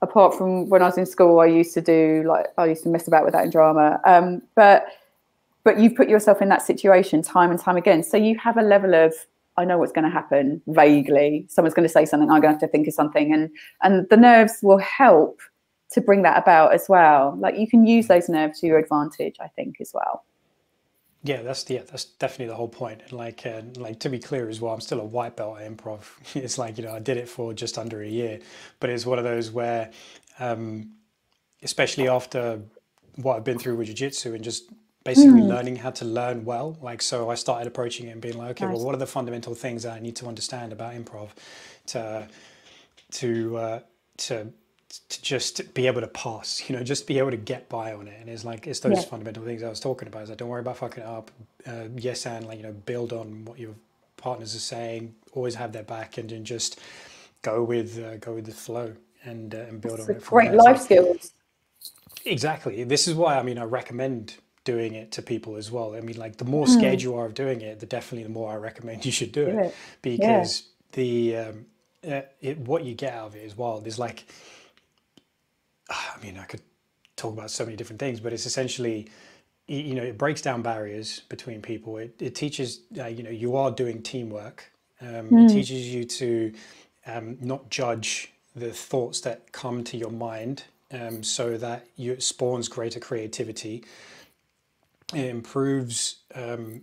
apart from when I was in school. I used to mess about with that in drama. But you've put yourself in that situation time and time again. So you have a level of, I know what's going to happen vaguely. Someone's going to say something, I'm going to have to think of something. And the nerves will help to bring that about as well. Like, you can use those nerves to your advantage, I think, as well.
Yeah, that's definitely the whole point. And like to be clear as well, I'm still a white belt at improv. It's like, I did it for just under a year, but it's one of those where, especially after what I've been through with jiu-jitsu and just basically learning how to learn well. Like, so I started approaching it and being like, okay, well, what are the fundamental things that I need to understand about improv to just be able to pass, just be able to get by on it. And it's those fundamental things I was talking about. Is like, don't worry about fucking it up. Yes, and build on what your partners are saying. always have their back, and then just go with the flow and build on it from
great
there.
life skills.
Exactly. This is why, I mean, I recommend doing it to people as well. I mean, like, the more scared you are of doing it, the more I recommend you should do it. Because what you get out of it as well, there's like, I mean, I could talk about so many different things, but it's essentially, you know, it breaks down barriers between people. It teaches, you know, you are doing teamwork. It teaches you to not judge the thoughts that come to your mind, so that it spawns greater creativity. It improves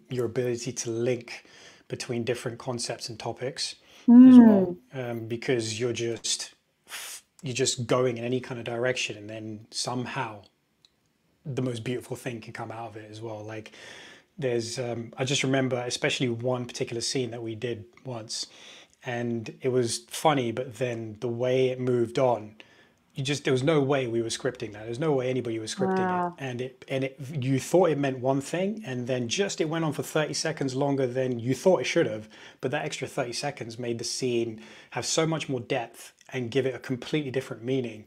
your ability to link between different concepts and topics as well, because you're just going in any kind of direction, and then somehow the most beautiful thing can come out of it as well. Like, there's I just remember especially one particular scene that we did once, and it was funny, but then the way it moved on, there was no way we were scripting that. There's no way anybody was scripting it. And you thought it meant one thing, and then just it went on for 30 seconds longer than you thought it should have. But that extra 30 seconds made the scene have so much more depth and give it a completely different meaning,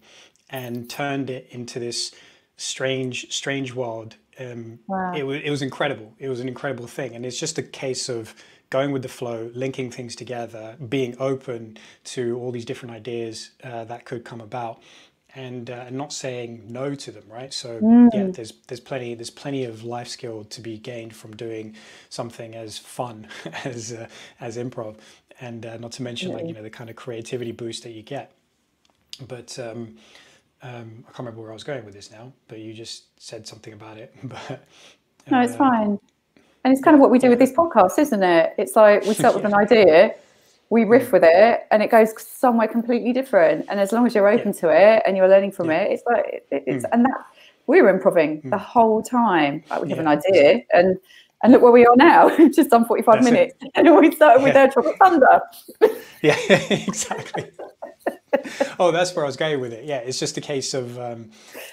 and turned it into this strange world. It was incredible. It was an incredible thing. And it's just a case of going with the flow, linking things together, being open to all these different ideas that could come about, and not saying no to them, right? So yeah, there's plenty of life skill to be gained from doing something as fun as improv, and not to mention, like, you know, the kind of creativity boost that you get. But I can't remember where I was going with this now, but you just said something about it. But
no, it's fine. And it's kind of what we do with this podcast, isn't it? It's like we start with an idea, we riff with it, and it goes somewhere completely different. And as long as you're open to it and you're learning from it, it's like and that we were improving the whole time. Like, we have an idea, and look where we are now. Just done 45 minutes, and we started with Air Tropic Thunder.
Yeah, exactly. Oh, that's where I was going with it. Yeah, it's just a case of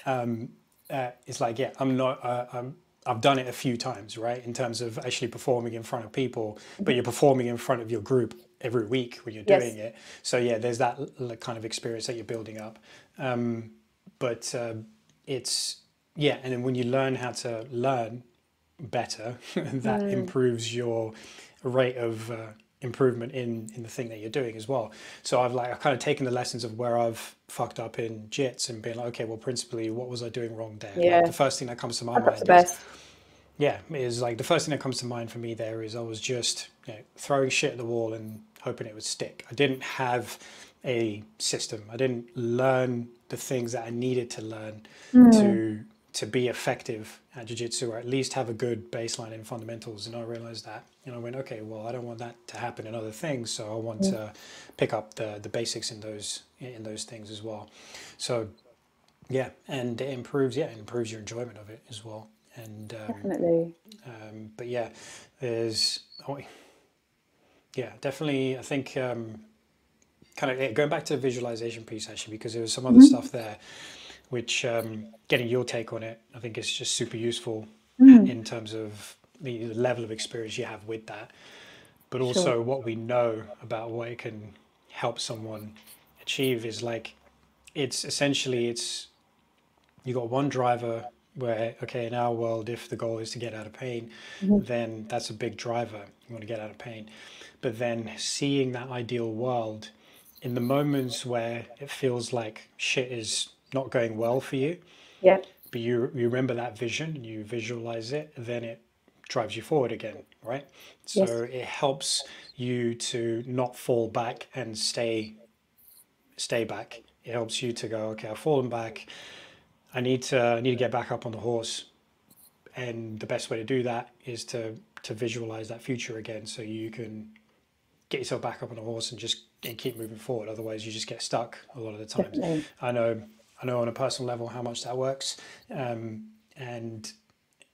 it's like, yeah, I've done it a few times, right, in terms of actually performing in front of people, but you're performing in front of your group every week when you're doing it. So yeah, there's that kind of experience that you're building up. But it's, yeah, and then when you learn how to learn better, that improves your rate of improvement in the thing that you're doing as well. So I've kind of taken the lessons of where I've fucked up in jits and been like, okay, well, principally, what was I doing wrong there? Like, the first thing that comes to my mind is like, the first thing that comes to mind for me there is I was just, you know, throwing shit at the wall and hoping it would stick. I didn't have a system. I didn't learn the things that I needed to learn to be effective at jiu-jitsu, or at least have a good baseline in fundamentals. And I realized that, and I went, okay, well, I don't want that to happen in other things, so I want to pick up the basics in those things as well. So yeah, and it improves your enjoyment of it as well. And
definitely.
But yeah, there's definitely, I think kind of going back to the visualization piece, actually, because there was some other stuff there which, getting your take on it, I think is just super useful in terms of the level of experience you have with that, but also what we know about what it can help someone achieve is like, it's essentially, you got one driver where, okay, in our world, if the goal is to get out of pain, then that's a big driver. You want to get out of pain. But then seeing that ideal world in the moments where it feels like shit is not going well for you, but you remember that vision and you visualize it, then it drives you forward again, right? So it helps you to not fall back and stay back. It helps you to go, okay, I've fallen back. I need to get back up on the horse, and the best way to do that is to visualize that future again, so you can get yourself back up on the horse and keep moving forward. Otherwise, you just get stuck a lot of the times. Definitely. I know on a personal level how much that works, and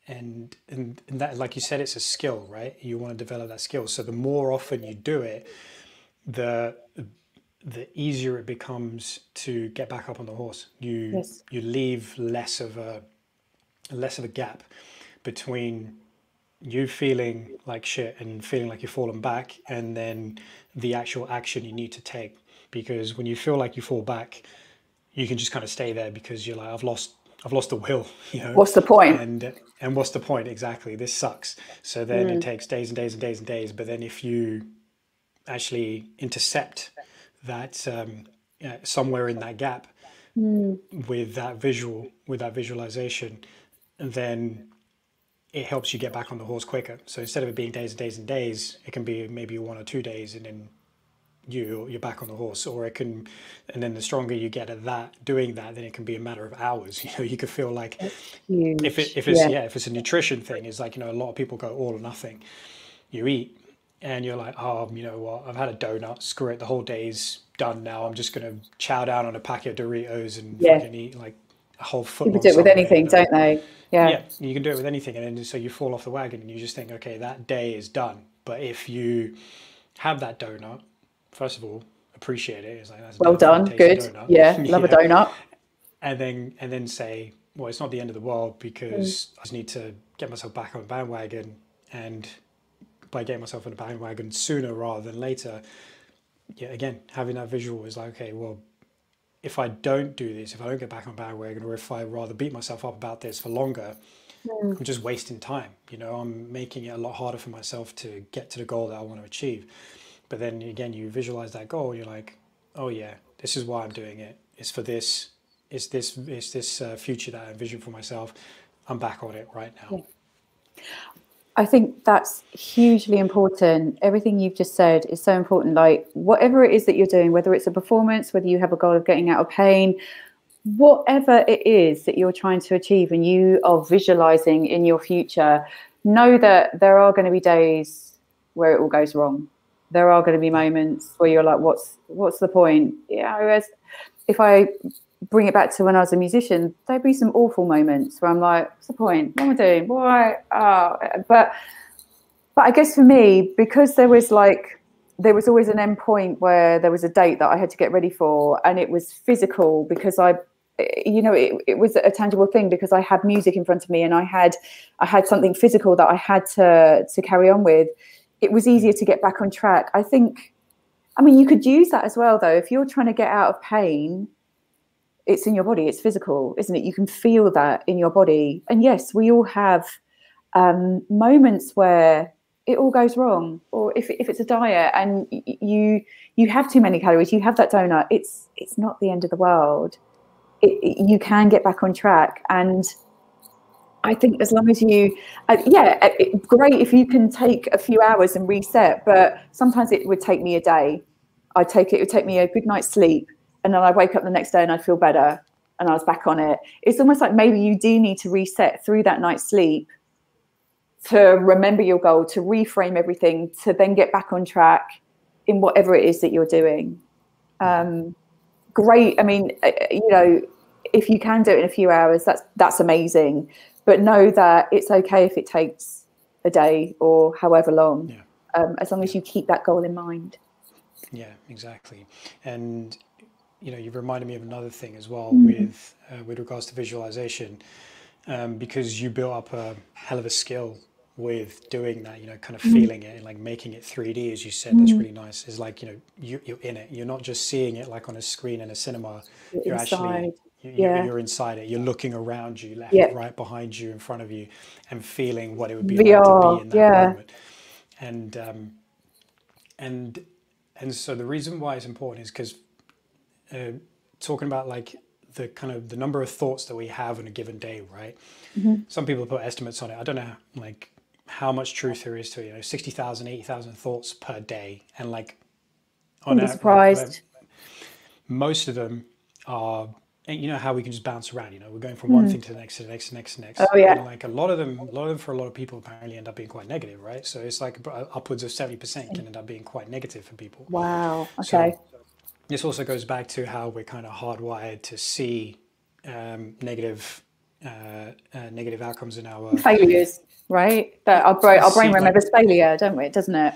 that, like you said, it's a skill, right? You want to develop that skill. So the more often you do it, the easier it becomes to get back up on the horse. You leave less of a gap between you feeling like shit and feeling like you're falling back, and then the actual action you need to take. Because when you feel like you fall back, you can just kind of stay there because you're like, I've lost the will, you know.
What's the point?
And what's the point? Exactly. This sucks. So then it takes days and days and days and days. But then if you actually intercept that somewhere in that gap with that visualization, then it helps you get back on the horse quicker. So instead of it being days and days and days, it can be maybe 1 or 2 days, and then you're back on the horse. Or it can, and then the stronger you get at doing that, then it can be a matter of hours. You know, you could feel like if it's a nutrition thing, it's like, you know, a lot of people go all or nothing. You eat and you're like, oh, you know what, I've had a donut, screw it, the whole day's done now. I'm just gonna chow down on a packet of Doritos and fucking eat like a whole foot.
People do it with anything, don't they?
Yeah, you can do it with anything, and then so you fall off the wagon and you just think, okay, that day is done. But if you have that donut, first of all, appreciate it. It's like, that's
well done, good. Donut. Yeah, love a donut.
And then say, well, it's not the end of the world, because I just need to get myself back on the bandwagon, and by getting myself on the bandwagon sooner rather than later, again, having that visual is like, okay, well, if I don't do this, if I don't get back on bandwagon, or if I rather beat myself up about this for longer, I'm just wasting time. You know, I'm making it a lot harder for myself to get to the goal that I want to achieve. But then again, you visualize that goal, and you're like, oh yeah, this is why I'm doing it. It's for this. It's this future that I envision for myself. I'm back on it right now.
Yeah. I think that's hugely important. Everything you've just said is so important. Like, whatever it is that you're doing, whether it's a performance, whether you have a goal of getting out of pain, whatever it is that you're trying to achieve and you are visualizing in your future, know that there are going to be days where it all goes wrong. There are going to be moments where you're like, what's the point? Yeah, if I bring it back to when I was a musician, there'd be some awful moments where I'm like, what's the point? What am I doing? Why? But I guess for me, because there was always an end point where there was a date that I had to get ready for, and it was physical because it was a tangible thing because I had music in front of me and I had something physical that I had to carry on with. It was easier to get back on track. I mean, you could use that as well, though. If you're trying to get out of pain, it's in your body, it's physical, isn't it? You can feel that in your body. And yes, we all have moments where it all goes wrong. Or if it's a diet and you have too many calories, you have that donut, it's not the end of the world. You can get back on track. And I think as long as you, great if you can take a few hours and reset, but sometimes it would take me a day. It would take me a good night's sleep, and then I'd wake up the next day and I'd feel better and I was back on it. It's almost like maybe you do need to reset through that night's sleep to remember your goal, to reframe everything, to then get back on track in whatever it is that you're doing. Great. I mean, if you can do it in a few hours, that's amazing. But know that it's okay if it takes a day or however long, as long as you keep that goal in mind.
Yeah, exactly. And you've reminded me of another thing as well with regards to visualization, because you built up a hell of a skill with doing that, kind of feeling it and like making it 3D, as you said. That's really nice. It's like, you're in it. You're not just seeing it like on a screen in a cinema. You're actually, you're inside it. You're looking around you, left, right, behind you, in front of you, and feeling what it would be like to be in that moment. And so the reason why it's important is because talking about like the kind of the number of thoughts that we have on a given day, right? Some people put estimates on it. I don't know like how much truth there is to it. 60,000, 80,000 thoughts per day, and like
on that, surprised.
Most of them are, how we can just bounce around. We're going from one thing to the next, to the next, to the next, to the next.
Oh yeah.
And like a lot of them for a lot of people apparently end up being quite negative, right? So it's like upwards of 70% can end up being quite negative for people.
Wow. Okay.
So this also goes back to how we're kind of hardwired to see negative outcomes in our
failures, right? That our brain remembers failure, doesn't it?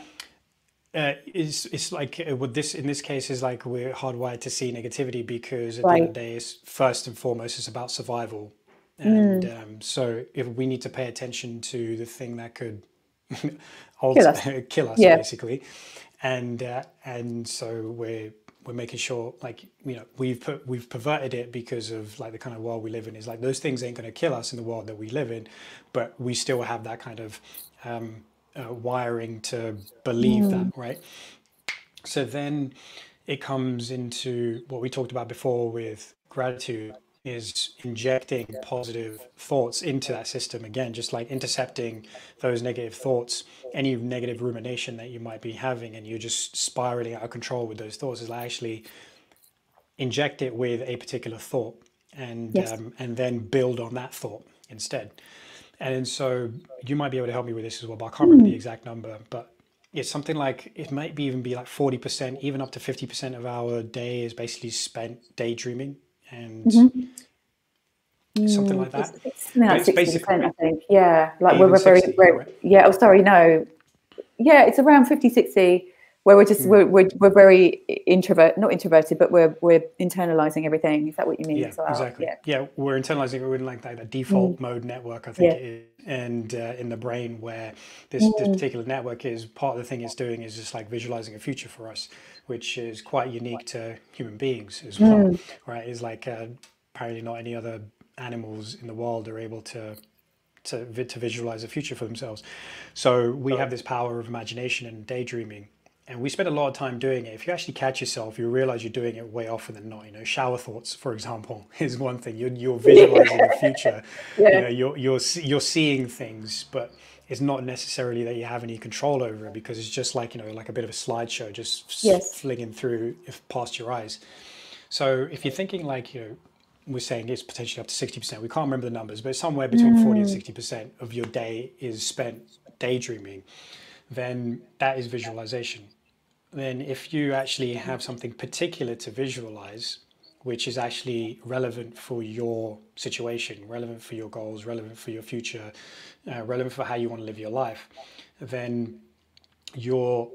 It's like in this case is like we're hardwired to see negativity because at the end of the day, it's first and foremost it's about survival, and so if we need to pay attention to the thing that could
kill us,
basically. And so we're making sure, like, you know, we've perverted it because of like the kind of world we live in. Is like those things ain't going to kill us in the world that we live in, but we still have that kind of wiring to believe that, right? So then it comes into what we talked about before with gratitude, is injecting positive thoughts into that system again, just like intercepting those negative thoughts, any negative rumination that you might be having, and you're just spiraling out of control with those thoughts, is like actually inject it with a particular thought, and then build on that thought instead. And so you might be able to help me with this as well, but I can't remember the exact number, but it's something like, it might be even be like 40%, even up to 50% of our day is basically spent daydreaming, and something like that.
It's something like 60%, I think. Yeah, like we're very,
60, right?
yeah. Oh, sorry, no. Yeah, it's around 50-60, where we're just we're very not introverted, but we're internalizing everything. Is that what you mean?
Yeah, exactly. Yeah, we're internalizing. We're in like that default mode network, I think it is, and in the brain, where this particular network is, part of the thing it's doing is just like visualizing a future for us, which is quite unique to human beings as well, right? Is like apparently not any other animals in the world are able to visualize a future for themselves. So we have this power of imagination and daydreaming, and we spend a lot of time doing it. If you actually catch yourself, you realize you're doing it way often than not. You know, shower thoughts, for example, is one thing. You're visualizing the future. You know, you're seeing things, but it's not necessarily that you have any control over it, because it's just like, you know, like a bit of a slideshow just flinging through past your eyes. So if you're thinking like, you know, we're saying it's potentially up to 60%. We can't remember the numbers, but somewhere between 40 and 60% of your day is spent daydreaming. Then that is visualization. Then if you actually have something particular to visualize, which is actually relevant for your situation, relevant for your goals, relevant for your future, relevant for how you want to live your life, then you're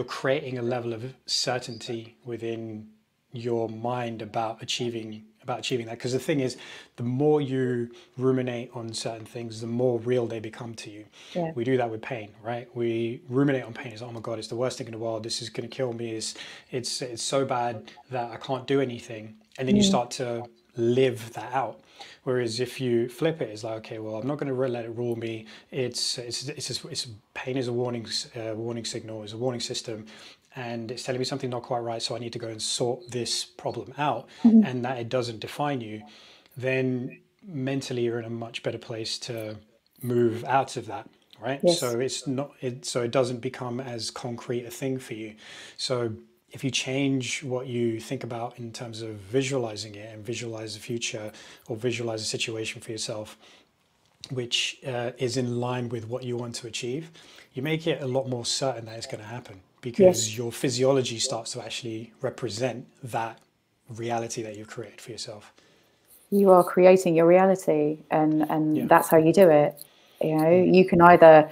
creating a level of certainty within your mind about achieving that. Because the thing is, the more you ruminate on certain things, the more real they become to you. We do that with pain, right? We ruminate on pain. It's, oh my God, it's the worst thing in the world, this is going to kill me, it's so bad that I can't do anything. And then you start to live that out. Whereas if you flip it, it's like, okay, well, I'm not going to let it rule me. It's pain is a warning signal, is a warning system, and it's telling me something not quite right, so I need to go and sort this problem out, and that it doesn't define you. Then mentally, you're in a much better place to move out of that, right? So it's not, so it doesn't become as concrete a thing for you. So if you change what you think about in terms of visualizing it, and visualize the future, or visualize a situation for yourself, which is in line with what you want to achieve, you make it a lot more certain that it's going to happen, because your physiology starts to actually represent that reality that you've created for yourself.
You are creating your reality, and that's how you do it. You know, you can either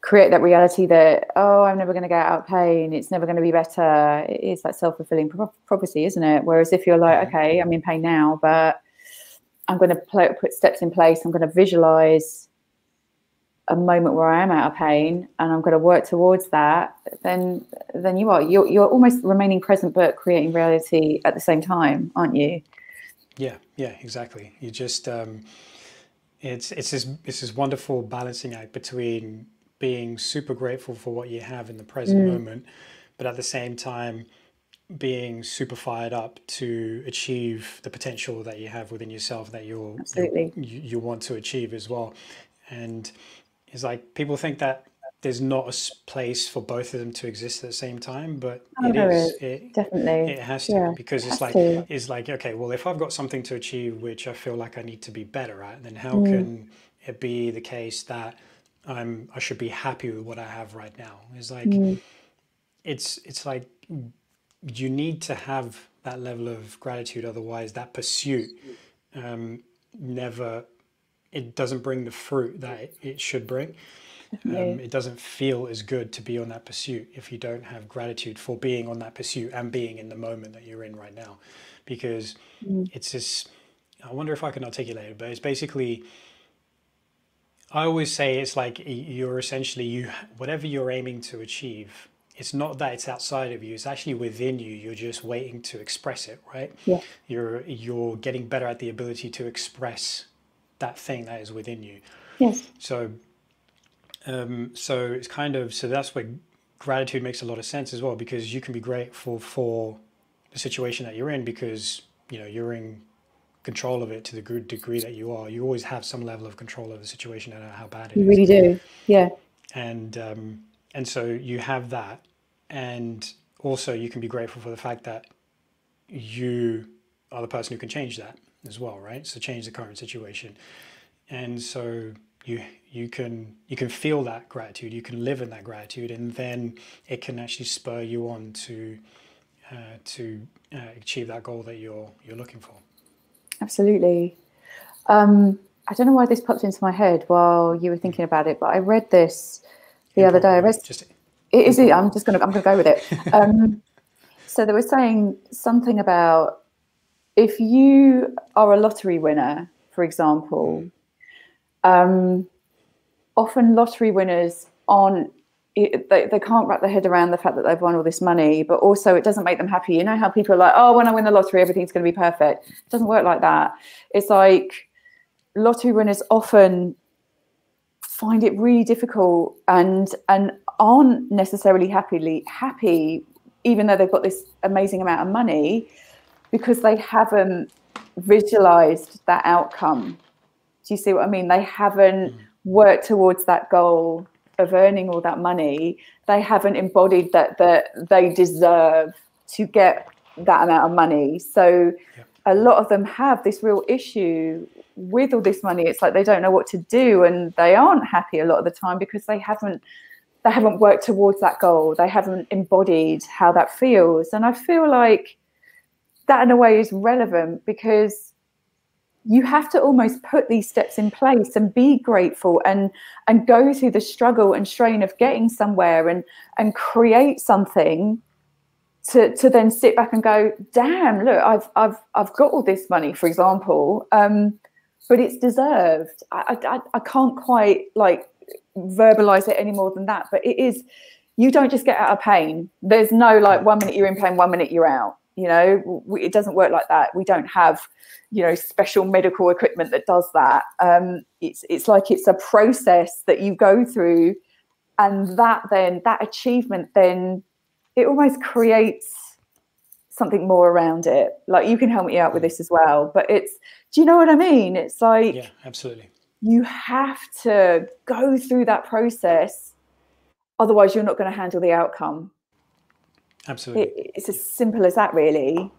create that reality that, oh, I'm never going to get out of pain, it's never going to be better. It's that self-fulfilling prophecy, isn't it? Whereas if you're like, okay, I'm in pain now, but I'm going to put steps in place, I'm going to visualize a moment where I am out of pain, and I'm going to work towards that, then you're almost remaining present but creating reality at the same time, aren't you?
Yeah, exactly. You just it's this wonderful balancing act between being super grateful for what you have in the present moment, but at the same time being super fired up to achieve the potential that you have within yourself, that you want to achieve as well. And it's like, people think that there's not a place for both of them to exist at the same time, but it is.
Definitely.
It has to, because it's like, okay, well, if I've got something to achieve which I feel like I need to be better at, then how can it be the case that I should be happy with what I have right now? It's like, it's like, you need to have that level of gratitude, otherwise that pursuit it doesn't bring the fruit that it should bring. It doesn't feel as good to be on that pursuit if you don't have gratitude for being on that pursuit and being in the moment that you're in right now. Because it's this, I wonder if I can articulate it, but it's basically, I always say it's like you're essentially whatever you're aiming to achieve. It's not that it's outside of you; it's actually within you. You're just waiting to express it, right?
Yeah.
You're getting better at the ability to express that thing that is within you.
Yes.
So it's kind of, so that's where gratitude makes a lot of sense as well, because you can be grateful for the situation that you're in because you're in control of it to the degree that you are. You always have some level of control of the situation, no matter how bad it is.
You really do. Yeah.
And so you have that, and also you can be grateful for the fact that you are the person who can change that as well, right? So change the current situation, and so you can feel that gratitude, you can live in that gratitude, and then it can actually spur you on to achieve that goal that you're looking for.
Absolutely. I don't know why this popped into my head while you were thinking about it, but I read this the other day. I'm just going to go with it. So they were saying something about if you are a lottery winner, for example, often lottery winners they can't wrap their head around the fact that they've won all this money, but also it doesn't make them happy. You know how people are like, oh, when I win the lottery, everything's going to be perfect. It doesn't work like that. It's like lottery winners often find it really difficult and aren't necessarily happy, even though they've got this amazing amount of money, because they haven't visualized that outcome. Do you see what I mean? They haven't worked towards that goal of earning all that money. They haven't embodied that they deserve to get that amount of money. So a lot of them have this real issue with all this money. It's like they don't know what to do, and they aren't happy a lot of the time because they haven't worked towards that goal. They haven't embodied how that feels. And I feel like that in a way is relevant, because you have to almost put these steps in place and be grateful and go through the struggle and strain of getting somewhere and create something to then sit back and go, damn, look, I've got all this money, for example, but it's deserved. I can't quite like verbalize it any more than that, but it is, you don't just get out of pain. There's no like 1 minute you're in pain, 1 minute you're out. It doesn't work like that. We don't have, special medical equipment that does that. It's like it's a process that you go through, and that achievement, then it almost creates something more around it. Like, you can help me out with this as well, but do you know what I mean? It's like,
yeah, absolutely.
You have to go through that process. Otherwise, you're not going to handle the outcome.
Absolutely.
It's as simple as that, really.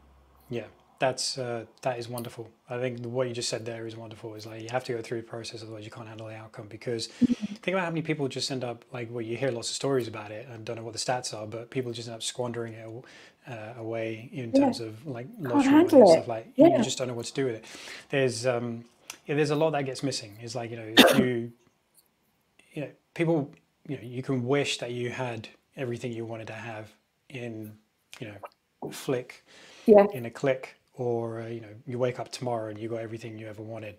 Yeah, that is wonderful. I think what you just said there is wonderful. Is like, you have to go through the process, otherwise you can't handle the outcome. Because think about how many people just end up, like, well, you hear lots of stories about it, and don't know what the stats are, but people just end up squandering it away in terms of like lottery money and stuff like. You just don't know what to do with it. There's a lot that gets missing. It's like, if people, you can wish that you had everything you wanted to have in in a click, or you wake up tomorrow and you got everything you ever wanted,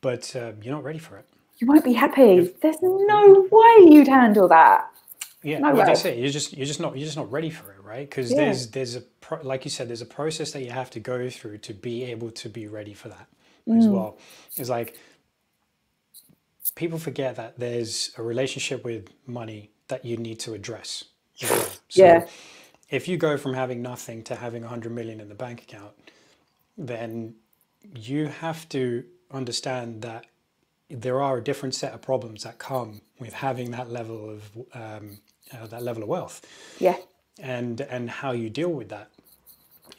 but you're not ready for it. You
won't be happy. There's no way you'd handle that.
Yeah, no way. That's it. You're just not ready for it, right? Because there's like you said, there's a process that you have to go through to be able to be ready for that as well. It's like, people forget that there's a relationship with money that you need to address as well. So if you go from having nothing to having 100 million in the bank account, then you have to understand that there are a different set of problems that come with having that level of wealth.
Yeah.
And how you deal with that,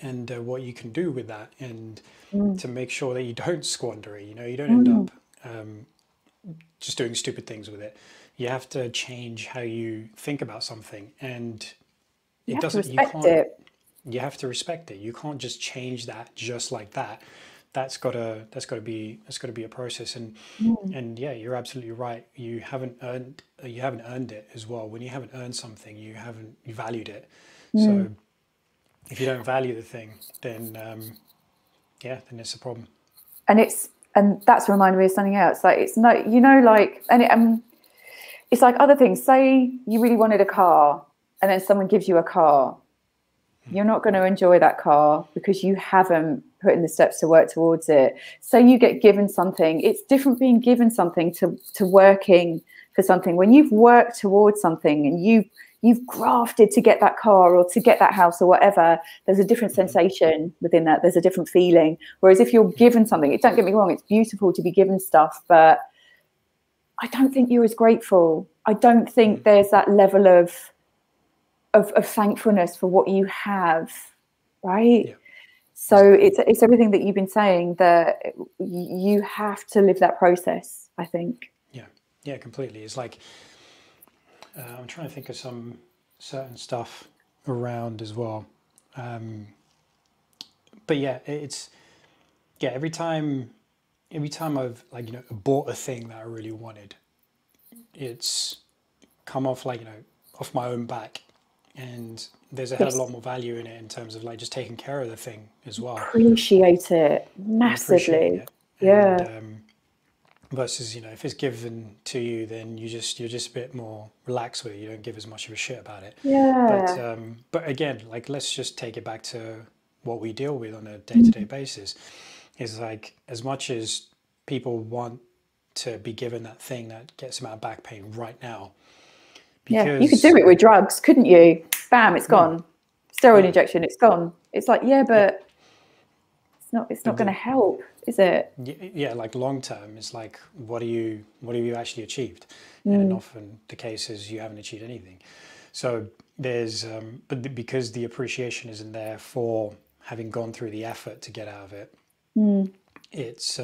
and what you can do with that, and to make sure that you don't squander it. You don't end up just doing stupid things with it. You have to change how you think about something, and you have to respect it. You can't just change that just like that. That's got to be a process. And yeah, you're absolutely right. You haven't earned it as well. When you haven't earned something, you haven't valued it. So if you don't value the thing, then then it's a problem.
And it's And that's reminding me of something else. Like, it's no, you know, like, and it's like other things. Say you really wanted a car, and then someone gives you a car. You're not going to enjoy that car because you haven't put in the steps to work towards it. So you get given something. It's different being given something to working for something. When you've worked towards something and you've grafted to get that car or to get that house or whatever, there's a different sensation within that. There's a different feeling. Whereas if you're given something, don't get me wrong, it's beautiful to be given stuff, but I don't think you're as grateful. I don't think there's that level of thankfulness for what you have, right? Yeah. So it's everything that you've been saying, that you have to live that process, I think.
Yeah, completely. It's like, I'm trying to think of some certain stuff around as well. But yeah, every time I've, like, you know, bought a thing that I really wanted, it's come off, like, you know, off my own back. And there's a hell of a lot more value in it in terms of, like, just taking care of the thing as well.
Appreciate it massively.
Versus, you know, if it's given to you, then you're just a bit more relaxed with it. You don't give as much of a shit about it.
Yeah.
But again, like, let's just take it back to what we deal with on a day-to-day basis. Is like, as much as people want to be given that thing that gets them out of back pain right now.
Yeah, you could do it with drugs, couldn't you? Bam, it's gone. Steroid injection, it's gone. It's like, but it's not going to help, is it?
Yeah, like long term, it's like, what have you actually achieved? And often the case is you haven't achieved anything. So there's, but because the appreciation isn't there for having gone through the effort to get out of it, it's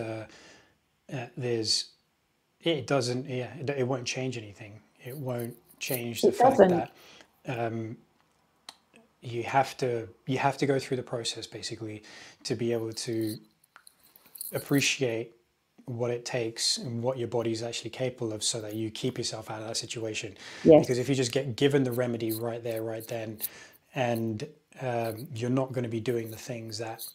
it won't change anything. It won't change the fact that you have to go through the process, basically, to be able to appreciate what it takes and what your body is actually capable of, so that you keep yourself out of that situation. Because if you just get given the remedy right there, right then, and you're not going to be doing the things that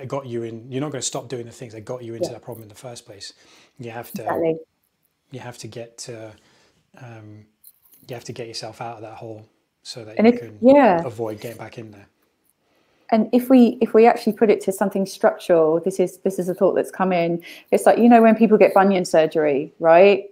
got you in, you're not going to stop doing the things that got you into that problem in the first place. You have to get yourself out of that hole so that you can avoid getting back in there.
And if we actually put it to something structural, this is a thought that's come in. It's like, you know, when people get bunion surgery, right?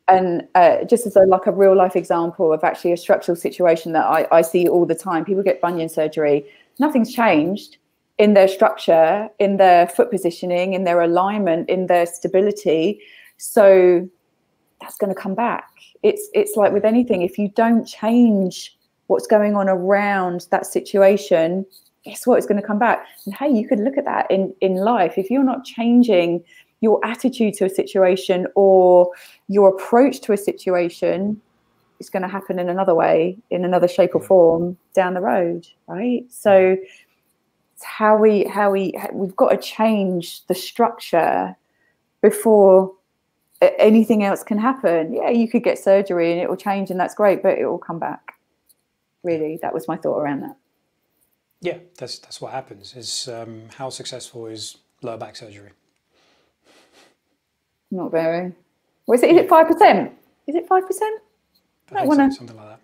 And just as a real life example of actually a structural situation that I see all the time, people get bunion surgery. Nothing's changed in their structure, in their foot positioning, in their alignment, in their stability. So that's going to come back. It's like with anything, if you don't change what's going on around that situation, guess what? It's going to come back. And hey, you could look at that in life. If you're not changing your attitude to a situation or your approach to a situation, it's going to happen in another way, in another shape or form down the road, right? So it's how we've got to change the structure before anything else can happen. Yeah, you could get surgery and it will change, and that's great, but it will come back. Really, that was my thought around that.
Yeah, that's what happens. Is how successful is lower back surgery?
Not very. Well, is it 5%? Is it 5%?
I don't want to, something like that.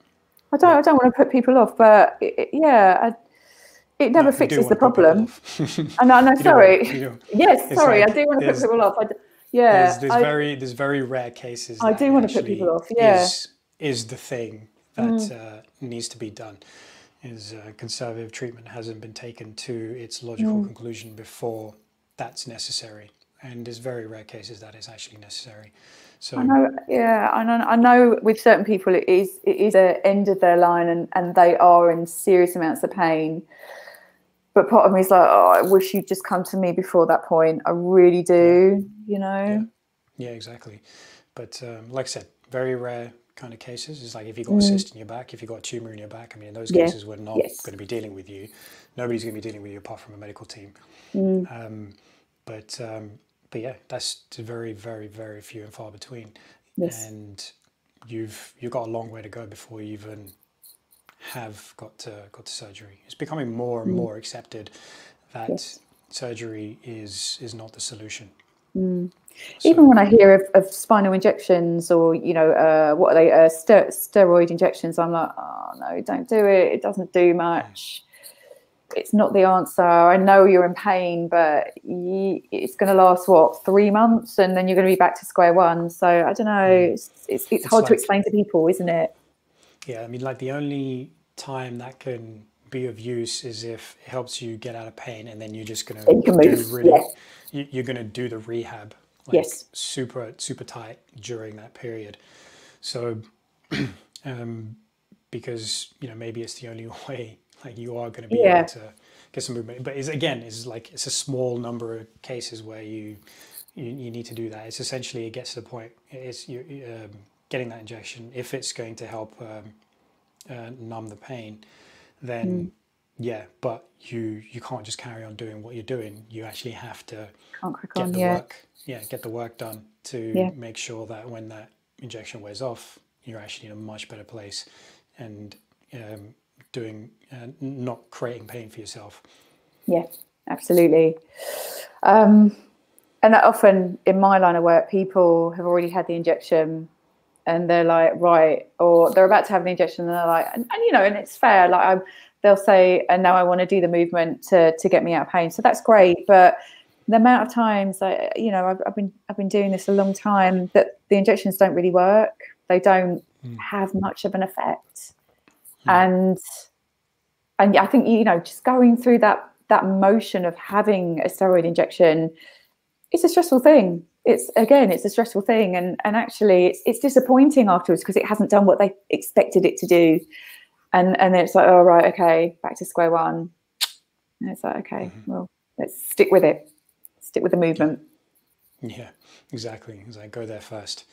I don't want to put people off, but it never fixes the problem. No, sorry. Yes, sorry, like, I do want to put people off.
There's very rare cases.
I do want to put people off. Yeah,
is the thing that needs to be done. Is conservative treatment hasn't been taken to its logical conclusion before that's necessary, and there's very rare cases that is actually necessary. So I know with certain people it is the end of their line, and they are in serious amounts of pain. But part of me is like, oh, I wish you'd just come to me before that point. I really do, you know. Yeah, exactly. But like I said, very rare kind of cases. It's like if you've got a cyst in your back, if you've got a tumor in your back, I mean, in those cases, we're not going to be dealing with you. Nobody's going to be dealing with you apart from a medical team. But yeah, that's very, very, very few and far between. Yes. And you've got a long way to go before you even have got to surgery. It's becoming more and more accepted that surgery is not the solution.
So, even when I hear of spinal injections or, you know, what are they, steroid injections, I'm like, oh no, don't do it. It doesn't do much. It's not the answer. I know you're in pain, but it's going to last, what, 3 months, and then you're going to be back to square one. So I don't know. It's hard to explain to people, isn't it?
Yeah, I mean, like the only time that can be of use is if it helps you get out of pain, and then you're just going to you're going to do the rehab, like super tight during that period. So because, you know, maybe it's the only way, like, you are going to be able to get some movement. But it's a small number of cases where you need to do that. It's essentially, it gets to the point, it's you getting that injection, if it's going to help numb the pain, then but you can't just carry on doing what you're doing. You actually have to get the work done to make sure that when that injection wears off, you're actually in a much better place, and not creating pain for yourself.
Yeah, absolutely. And often in my line of work, people have already had the injection and they're like, right, or they're about to have an injection and they're like, and you know, and it's fair, like they'll say, and now I want to do the movement to get me out of pain. So that's great. But the amount of times I've been doing this a long time, that the injections don't really work. They don't have much of an effect. And I think, you know, just going through that motion of having a steroid injection, it's a stressful thing. It's a stressful thing. And actually it's disappointing afterwards because it hasn't done what they expected it to do. And then it's like, oh, right, okay, back to square one. And it's like, okay, well, let's stick with it. Stick with the movement.
Yeah, exactly. It's like, go there first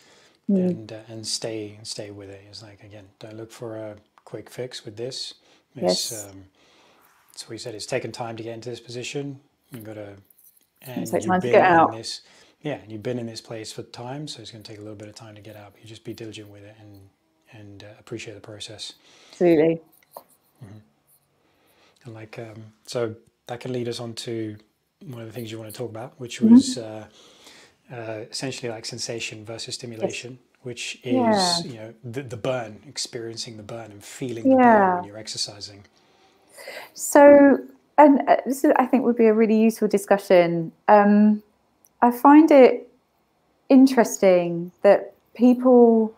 and stay with it. It's like, again, don't look for a quick fix with this. It's, that's what you said. It's taken time to get into this position. You've got to, and
it takes time to get out.
And you've been in this place for time, so it's going to take a little bit of time to get out. But you just be diligent with it and appreciate the process.
Absolutely.
And like, so that can lead us on to one of the things you want to talk about, which was essentially like sensation versus stimulation, which is, you know, the burn, experiencing the burn and feeling the burn when you're exercising.
So, and this I think would be a really useful discussion. I find it interesting that people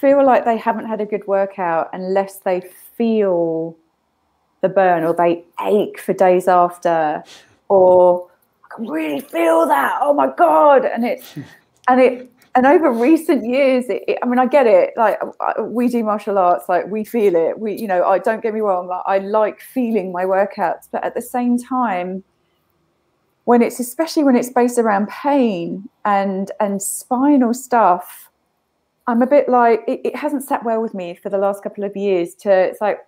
feel like they haven't had a good workout unless they feel the burn, or they ache for days after, or I can really feel that. Oh my God. And over recent years, I mean, I get it. Like, we do martial arts, like, we feel it. You know, don't get me wrong. Like, I like feeling my workouts, but at the same time, especially when it's based around pain and spinal stuff, I'm a bit like, it hasn't sat well with me for the last couple of years. It's like,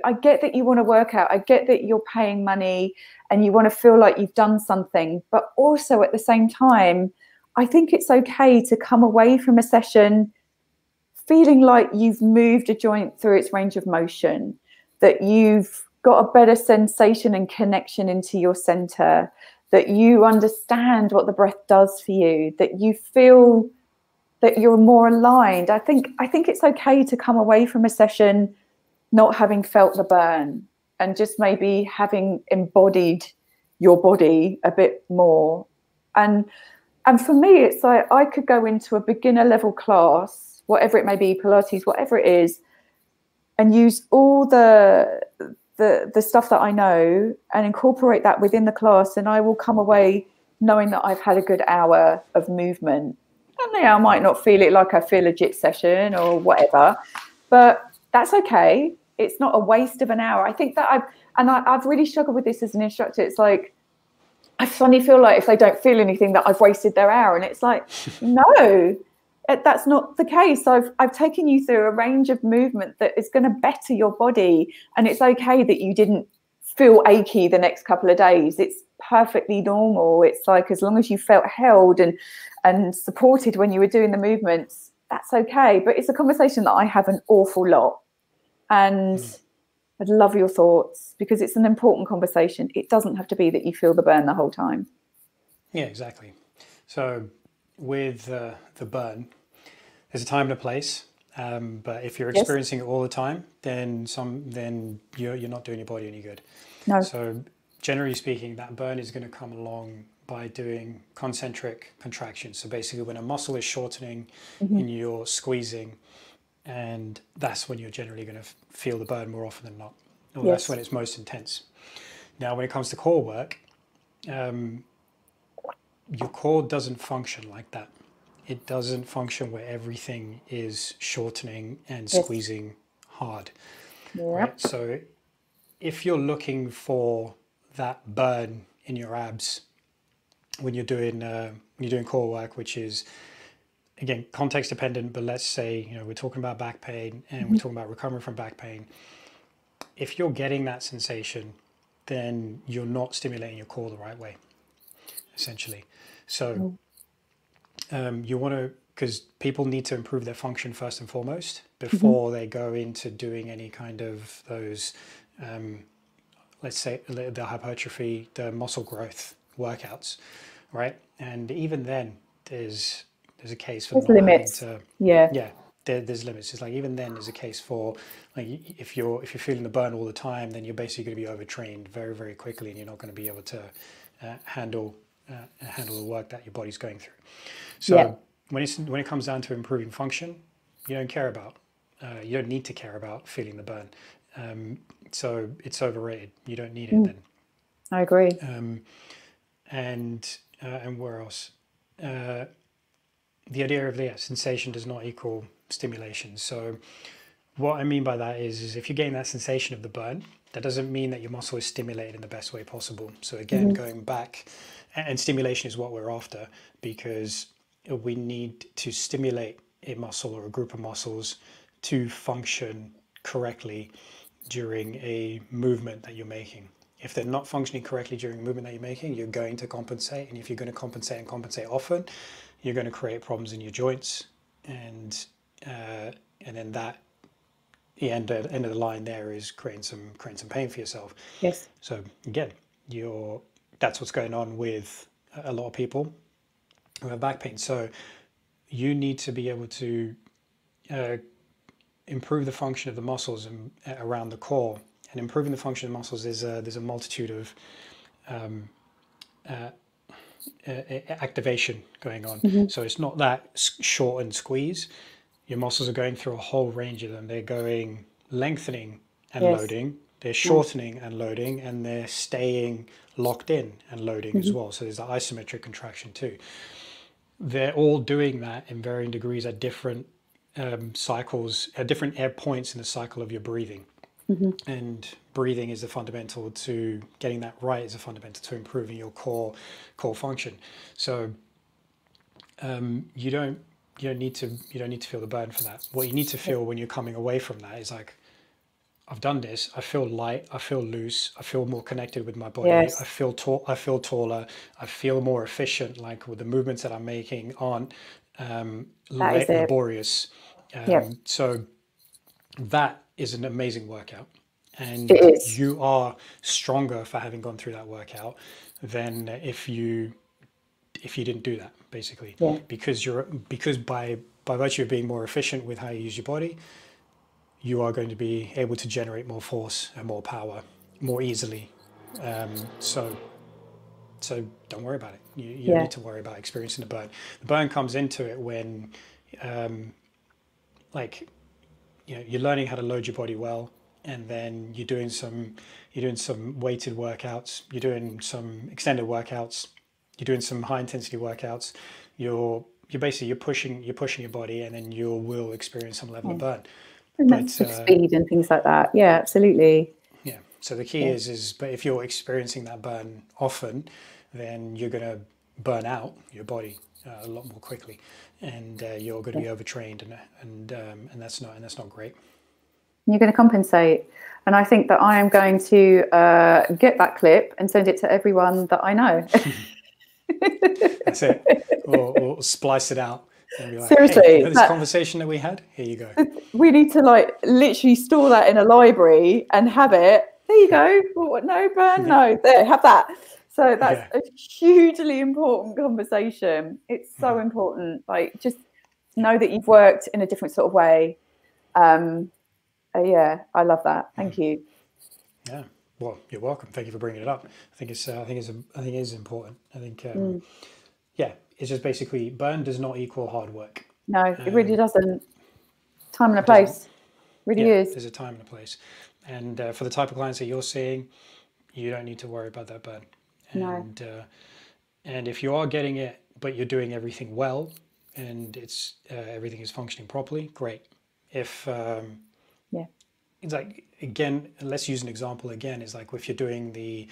I get that you want to work out. I get that you're paying money and you want to feel like you've done something, but also at the same time, I think it's okay to come away from a session feeling like you've moved a joint through its range of motion, that you've got a better sensation and connection into your center, that you understand what the breath does for you, that you feel that you're more aligned. I think it's okay to come away from a session not having felt the burn and just maybe having embodied your body a bit more. And for me, it's like, I could go into a beginner level class, whatever it may be, Pilates, whatever it is, and use all the stuff that I know and incorporate that within the class, and I will come away knowing that I've had a good hour of movement. And I might not feel it like I feel a JIT session or whatever, but that's okay. It's not a waste of an hour. I think that I've really struggled with this as an instructor. It's like, I suddenly feel like if they don't feel anything, that I've wasted their hour. And it's like, no, that's not the case. I've taken you through a range of movement that is going to better your body. And it's okay that you didn't feel achy the next couple of days. It's perfectly normal. It's like, as long as you felt held and supported when you were doing the movements, that's okay. But it's a conversation that I have an awful lot. And I'd love your thoughts, because it's an important conversation. It doesn't have to be that you feel the burn the whole time.
Yeah, exactly. So with the burn, there's a time and a place. But if you're experiencing it all the time, then you're not doing your body any good.
No.
So generally speaking, that burn is going to come along by doing concentric contractions. So basically, when a muscle is shortening and you're squeezing, and that's when you're generally going to feel the burn more often than not. Or that's when it's most intense. Now, when it comes to core work, your core doesn't function like that. It doesn't function where everything is shortening and squeezing hard. Right? So if you're looking for that burn in your abs when you're doing core work, which is, again, context dependent, but let's say, we're talking about back pain and we're talking about recovering from back pain. If you're getting that sensation, then you're not stimulating your core the right way, essentially. So you want to, because people need to improve their function first and foremost before they go into doing any kind of those, let's say, the hypertrophy, the muscle growth workouts, right? And even then, there's a case for not
limits.
Having to,
yeah.
There's limits. It's like even then there's a case for, like, if you're feeling the burn all the time, then you're basically going to be overtrained very, very quickly, and you're not going to be able to handle the work that your body's going through. So when it comes down to improving function, you don't need to care about feeling the burn. So it's overrated. You don't need it then.
I agree.
And where else? The idea of sensation does not equal stimulation. So what I mean by that is if you're getting that sensation of the burn, that doesn't mean that your muscle is stimulated in the best way possible. So again, going back, and stimulation is what we're after, because we need to stimulate a muscle or a group of muscles to function correctly during a movement that you're making. If they're not functioning correctly during a movement that you're making, you're going to compensate. And if you're going to compensate often, you're going to create problems in your joints. And then that, the end of the line there is creating some pain for yourself.
Yes.
So again, that's what's going on with a lot of people who have back pain. So you need to be able to improve the function of the muscles around the core. And improving the function of muscles, there's a multitude of activation going on. So it's not that short and squeeze. Your muscles are going through a whole range of them. They're going lengthening and loading. They're shortening and loading, and they're staying locked in and loading as well. So there's the isometric contraction too. They're all doing that in varying degrees at different cycles, at different air points in the cycle of your breathing. And breathing is the fundamental to getting that right, is a fundamental to improving your core function. So you don't need to feel the burn for that. What you need to feel when you're coming away from that is like, I've done this. I feel light. I feel loose. I feel more connected with my body. I feel taller. I feel more efficient. Like, with the movements that I'm making aren't laborious. So that is an amazing workout, and you are stronger for having gone through that workout than if you didn't do that, basically. Because by virtue of being more efficient with how you use your body, you are going to be able to generate more force and more power more easily. So don't worry about it. You don't need to worry about experiencing the burn. The burn comes into it when you're learning how to load your body well, and then you're doing some weighted workouts, you're doing some extended workouts, you're doing some high intensity workouts. You're pushing your body, and then you will experience some level of burn.
And speed and things like that. Yeah, absolutely.
Yeah. So the key is, but if you're experiencing that burn often, then you're going to burn out your body a lot more quickly, and you're going to be overtrained, and that's not great.
You're going to compensate, and I think that I am going to get that clip and send it to everyone that I know.
That's it. We'll splice it out And be like,
seriously,
hey, you know this conversation that we had? Here you go.
We need to like literally store that in a library and have it. There you go. What? No, burn. No, there, have that. So that's a hugely important conversation. It's so important. Like, just know that you've worked in a different sort of way. Yeah, I love that. Thank you.
Yeah. Well, you're welcome. Thank you for bringing it up. I think it is important. I think, yeah, it's just basically burn does not equal hard work.
No, it really doesn't. Time and a place. Really is.
There's a time and a place. And for the type of clients that you're seeing, you don't need to worry about that burn. And, and if you are getting it, but you're doing everything well, and it's everything is functioning properly, great. If it's like, again, let's use an example again, is like if you're doing the,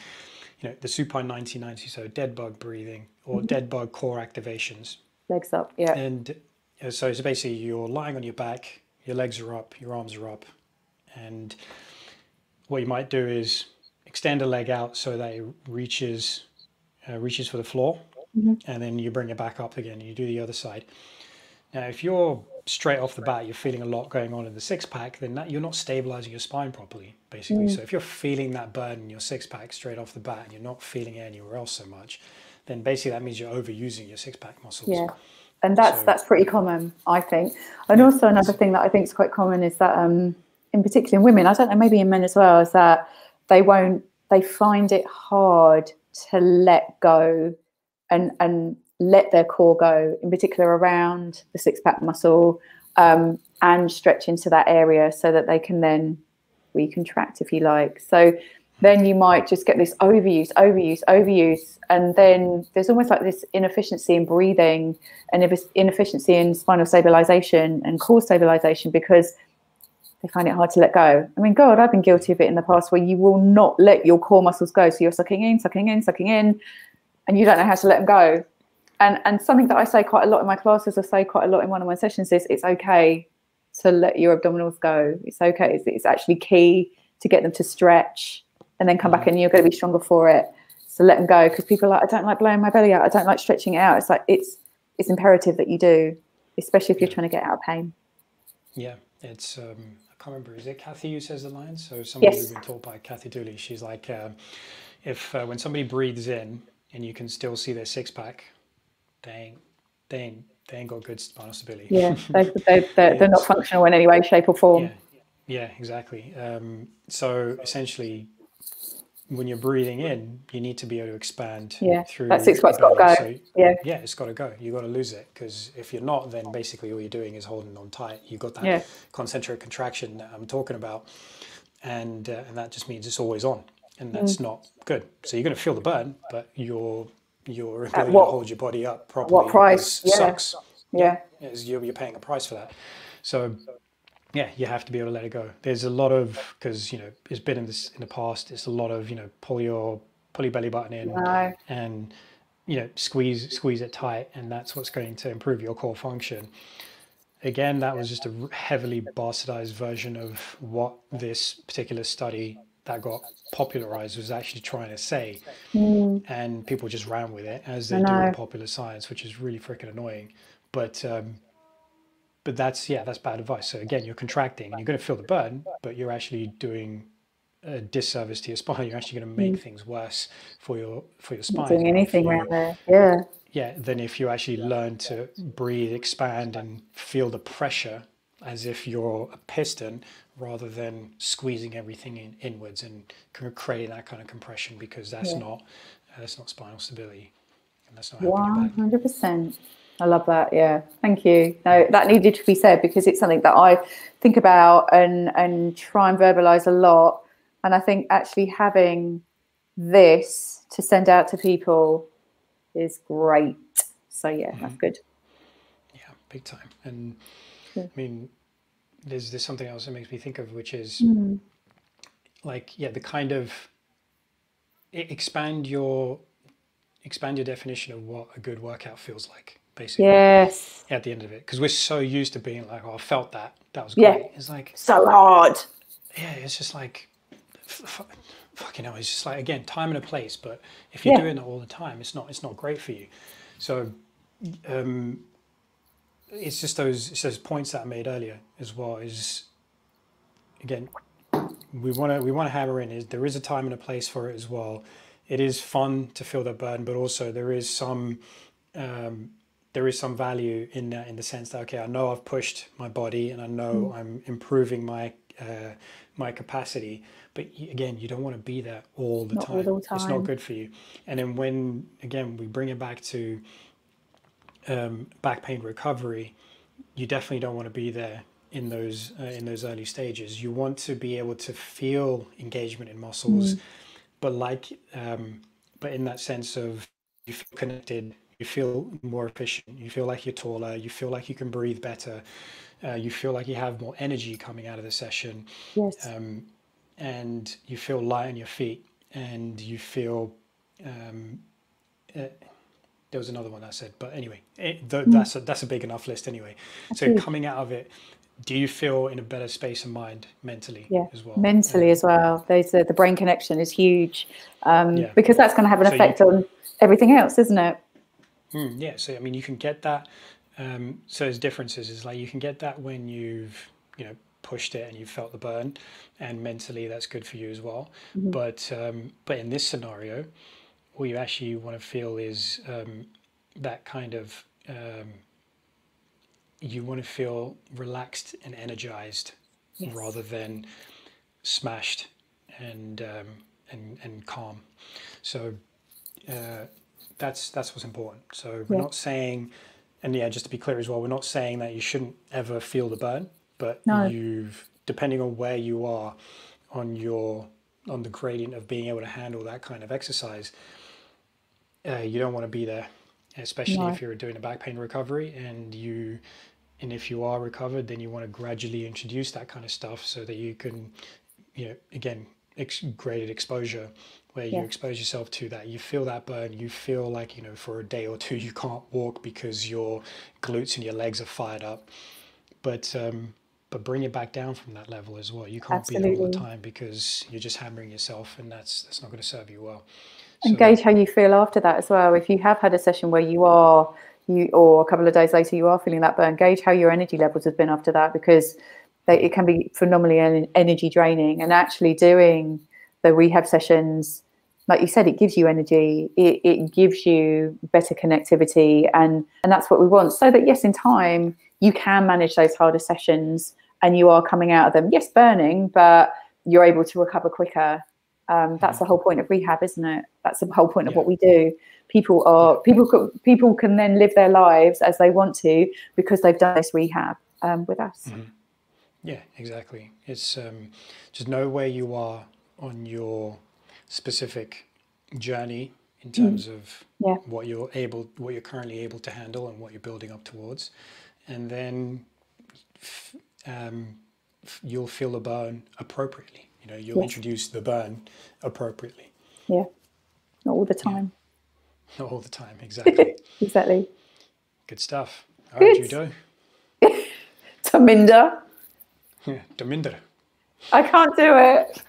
the supine 90-90, so dead bug breathing or dead bug core activations.
Legs up,
And so it's basically you're lying on your back, your legs are up, your arms are up, and what you might do is extend a leg out so that it reaches for the floor, and then you bring it back up again and you do the other side. Now, if you're straight off the bat, you're feeling a lot going on in the six-pack, then you're not stabilizing your spine properly, basically. So if you're feeling that burn in your six-pack straight off the bat and you're not feeling it anywhere else so much, then basically that means you're overusing your six-pack muscles.
Yeah, and that's pretty common, I think. And also another thing that I think is quite common is that, in particular in women, I don't know, maybe in men as well, is that they find it hard to let go and let their core go, in particular around the six-pack muscle, and stretch into that area so that they can then recontract, if you like. So then you might just get this overuse, and then there's almost like this inefficiency in breathing and inefficiency in spinal stabilization and core stabilization because they find it hard to let go. I mean, God, I've been guilty of it in the past where you will not let your core muscles go. So you're sucking in, and you don't know how to let them go. And something that I say quite a lot in my classes, I say quite a lot in one-on-one sessions is it's okay to let your abdominals go. It's okay. It's actually key to get them to stretch and then come back and you're going to be stronger for it. So let them go, because people are like, I don't like blowing my belly out. I don't like stretching it out. It's like, it's imperative that you do, especially if you're trying to get out of pain.
Yeah, it's, I can't remember, is it Kathy who says the line? So somebody who's been taught by Kathy Dooley, she's like, if when somebody breathes in and you can still see their six-pack, they ain't got good spinal stability.
Yeah, they're not functional in any way, shape or form.
Yeah, exactly. So essentially, when you're breathing in, you need to be able to expand through
that six-pack's got to go.
So, it's got to go. You've got to lose it, because if you're not, then basically all you're doing is holding on tight. You've got that concentric contraction that I'm talking about, and that just means it's always on, and that's not good. So you're going to feel the burn, but your ability to hold your body up properly
what price?
sucks.
You're
paying a price for that. So yeah, you have to be able to let it go. There's a lot of, because it's been in the past, it's a lot of pull your belly button in and squeeze it tight, and that's what's going to improve your core function. Again, that was just a heavily bastardized version of what this particular study that got popularized was actually trying to say, and people just ran with it as they do in popular science, which is really freaking annoying. But that's bad advice. So again, you're contracting and you're going to feel the burn, but you're actually doing a disservice to your spine. You're actually going to make things worse for your spine.
Not doing anything around there.
Then if you actually learn to breathe, expand, and feel the pressure as if you're a piston, rather than squeezing everything inwards and creating that kind of compression, because that's not spinal stability, and that's not helping you back.
100%. I love that. Yeah, thank you. No, that needed to be said, because it's something that I think about and try and verbalize a lot. And I think actually having this to send out to people is great. So yeah, that's good.
Yeah, big time. And I mean, there's something else that makes me think of, which is the kind of expand your definition of what a good workout feels like, basically.
Yes.
At the end of it, because we're so used to being like, oh, I felt that was great. Yeah. It's like
so hard.
Yeah, it's just like fucking hell. It's just like, again, time and a place. But if you're doing it all the time, it's not great for you. So it's just those points that I made earlier as well. Is again, we want to hammer in is there is a time and a place for it as well. It is fun to feel that burden, but also there is some value in that, in the sense that, okay, I know I've pushed my body and I know I'm improving my capacity, but again, you don't want to be there all the time. It's not good for you. And then when, again, we bring it back to back pain recovery, you definitely don't want to be there in those early stages. You want to be able to feel engagement in muscles, but but in that sense of you feel connected, you feel more efficient, you feel like you're taller, you feel like you can breathe better, you feel like you have more energy coming out of the session, and you feel light on your feet, and you feel there was another one I said, but anyway, that's a big enough list anyway. So coming out of it, do you feel in a better space of mind mentally as well?
Mentally as well. The brain connection is huge, because that's going to have an effect on everything else, isn't it?
Yeah. So I mean, you can get that. So there's differences. Is like you can get that when you've pushed it and you felt the burn, and mentally that's good for you as well. But in this scenario, what you actually want to feel is that kind of you want to feel relaxed and energized rather than smashed and calm. So that's what's important. So we're not saying, and just to be clear as well, we're not saying that you shouldn't ever feel the burn, but depending on where you are on the gradient of being able to handle that kind of exercise, you don't want to be there, especially if you're doing a back pain recovery, and if you are recovered, then you want to gradually introduce that kind of stuff so that you can, again, graded exposure, where you expose yourself to that. You feel that burn, you feel like, for a day or two you can't walk because your glutes and your legs are fired up, but bring it back down from that level as well. You can't be there all the time because you're just hammering yourself, and that's not going to serve you well.
And gauge how you feel after that as well. If you have had a session where or a couple of days later you are feeling that burn, gauge how your energy levels have been after that, because it can be phenomenally energy draining. And actually doing the rehab sessions, like you said, it gives you energy, it gives you better connectivity, and that's what we want. So that yes, in time you can manage those harder sessions and you are coming out of them, yes, burning, but you're able to recover quicker. That's the whole point of rehab, isn't it? That's the whole point of what we do. People can then live their lives as they want to because they've done this rehab with us.
Yeah, exactly. It's just know where you are on your specific journey in terms of what you're currently able to handle and what you're building up towards, and then you'll feel the burn appropriately. You'll introduce the burn appropriately.
Yeah, not all the time.
Yeah. Not all the time, exactly.
Exactly.
Good stuff. All right, Judo.
Taminda.
Yeah, Taminda.
I can't do it.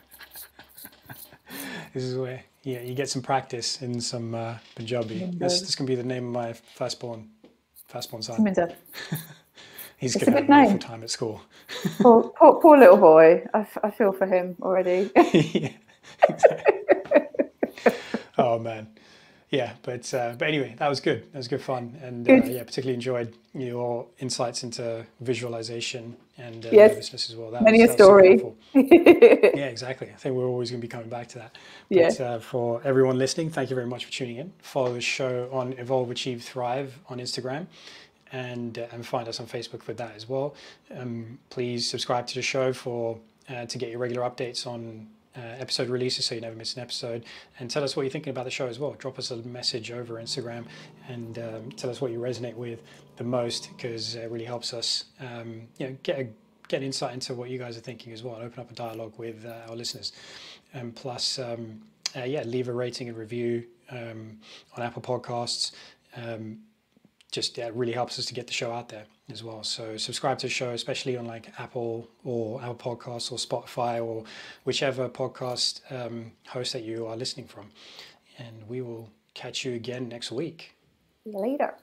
This is where you get some practice in some Punjabi. This can be the name of my firstborn son.
Taminda.
He's going to have an awful time at school.
Poor little boy. I feel for him already.
Yeah, exactly. Oh man, yeah. But anyway, that was good. That was good fun, and particularly enjoyed your insights into visualization and nervousness as well.
Many a story.
Yeah, exactly. I think we're always going to be coming back to that. But for everyone listening, thank you very much for tuning in. Follow the show on Evolve, Achieve, Thrive on Instagram. And find us on Facebook for that as well. Please subscribe to the show to get your regular updates on episode releases so you never miss an episode. And tell us what you're thinking about the show as well. Drop us a message over Instagram and tell us what you resonate with the most, because it really helps us get insight into what you guys are thinking as well, and open up a dialogue with our listeners. And plus, leave a rating and review on Apple Podcasts. It really helps us to get the show out there as well. So subscribe to the show, especially on like Apple Podcasts or Spotify or whichever podcast host that you are listening from. And we will catch you again next week.
See you later.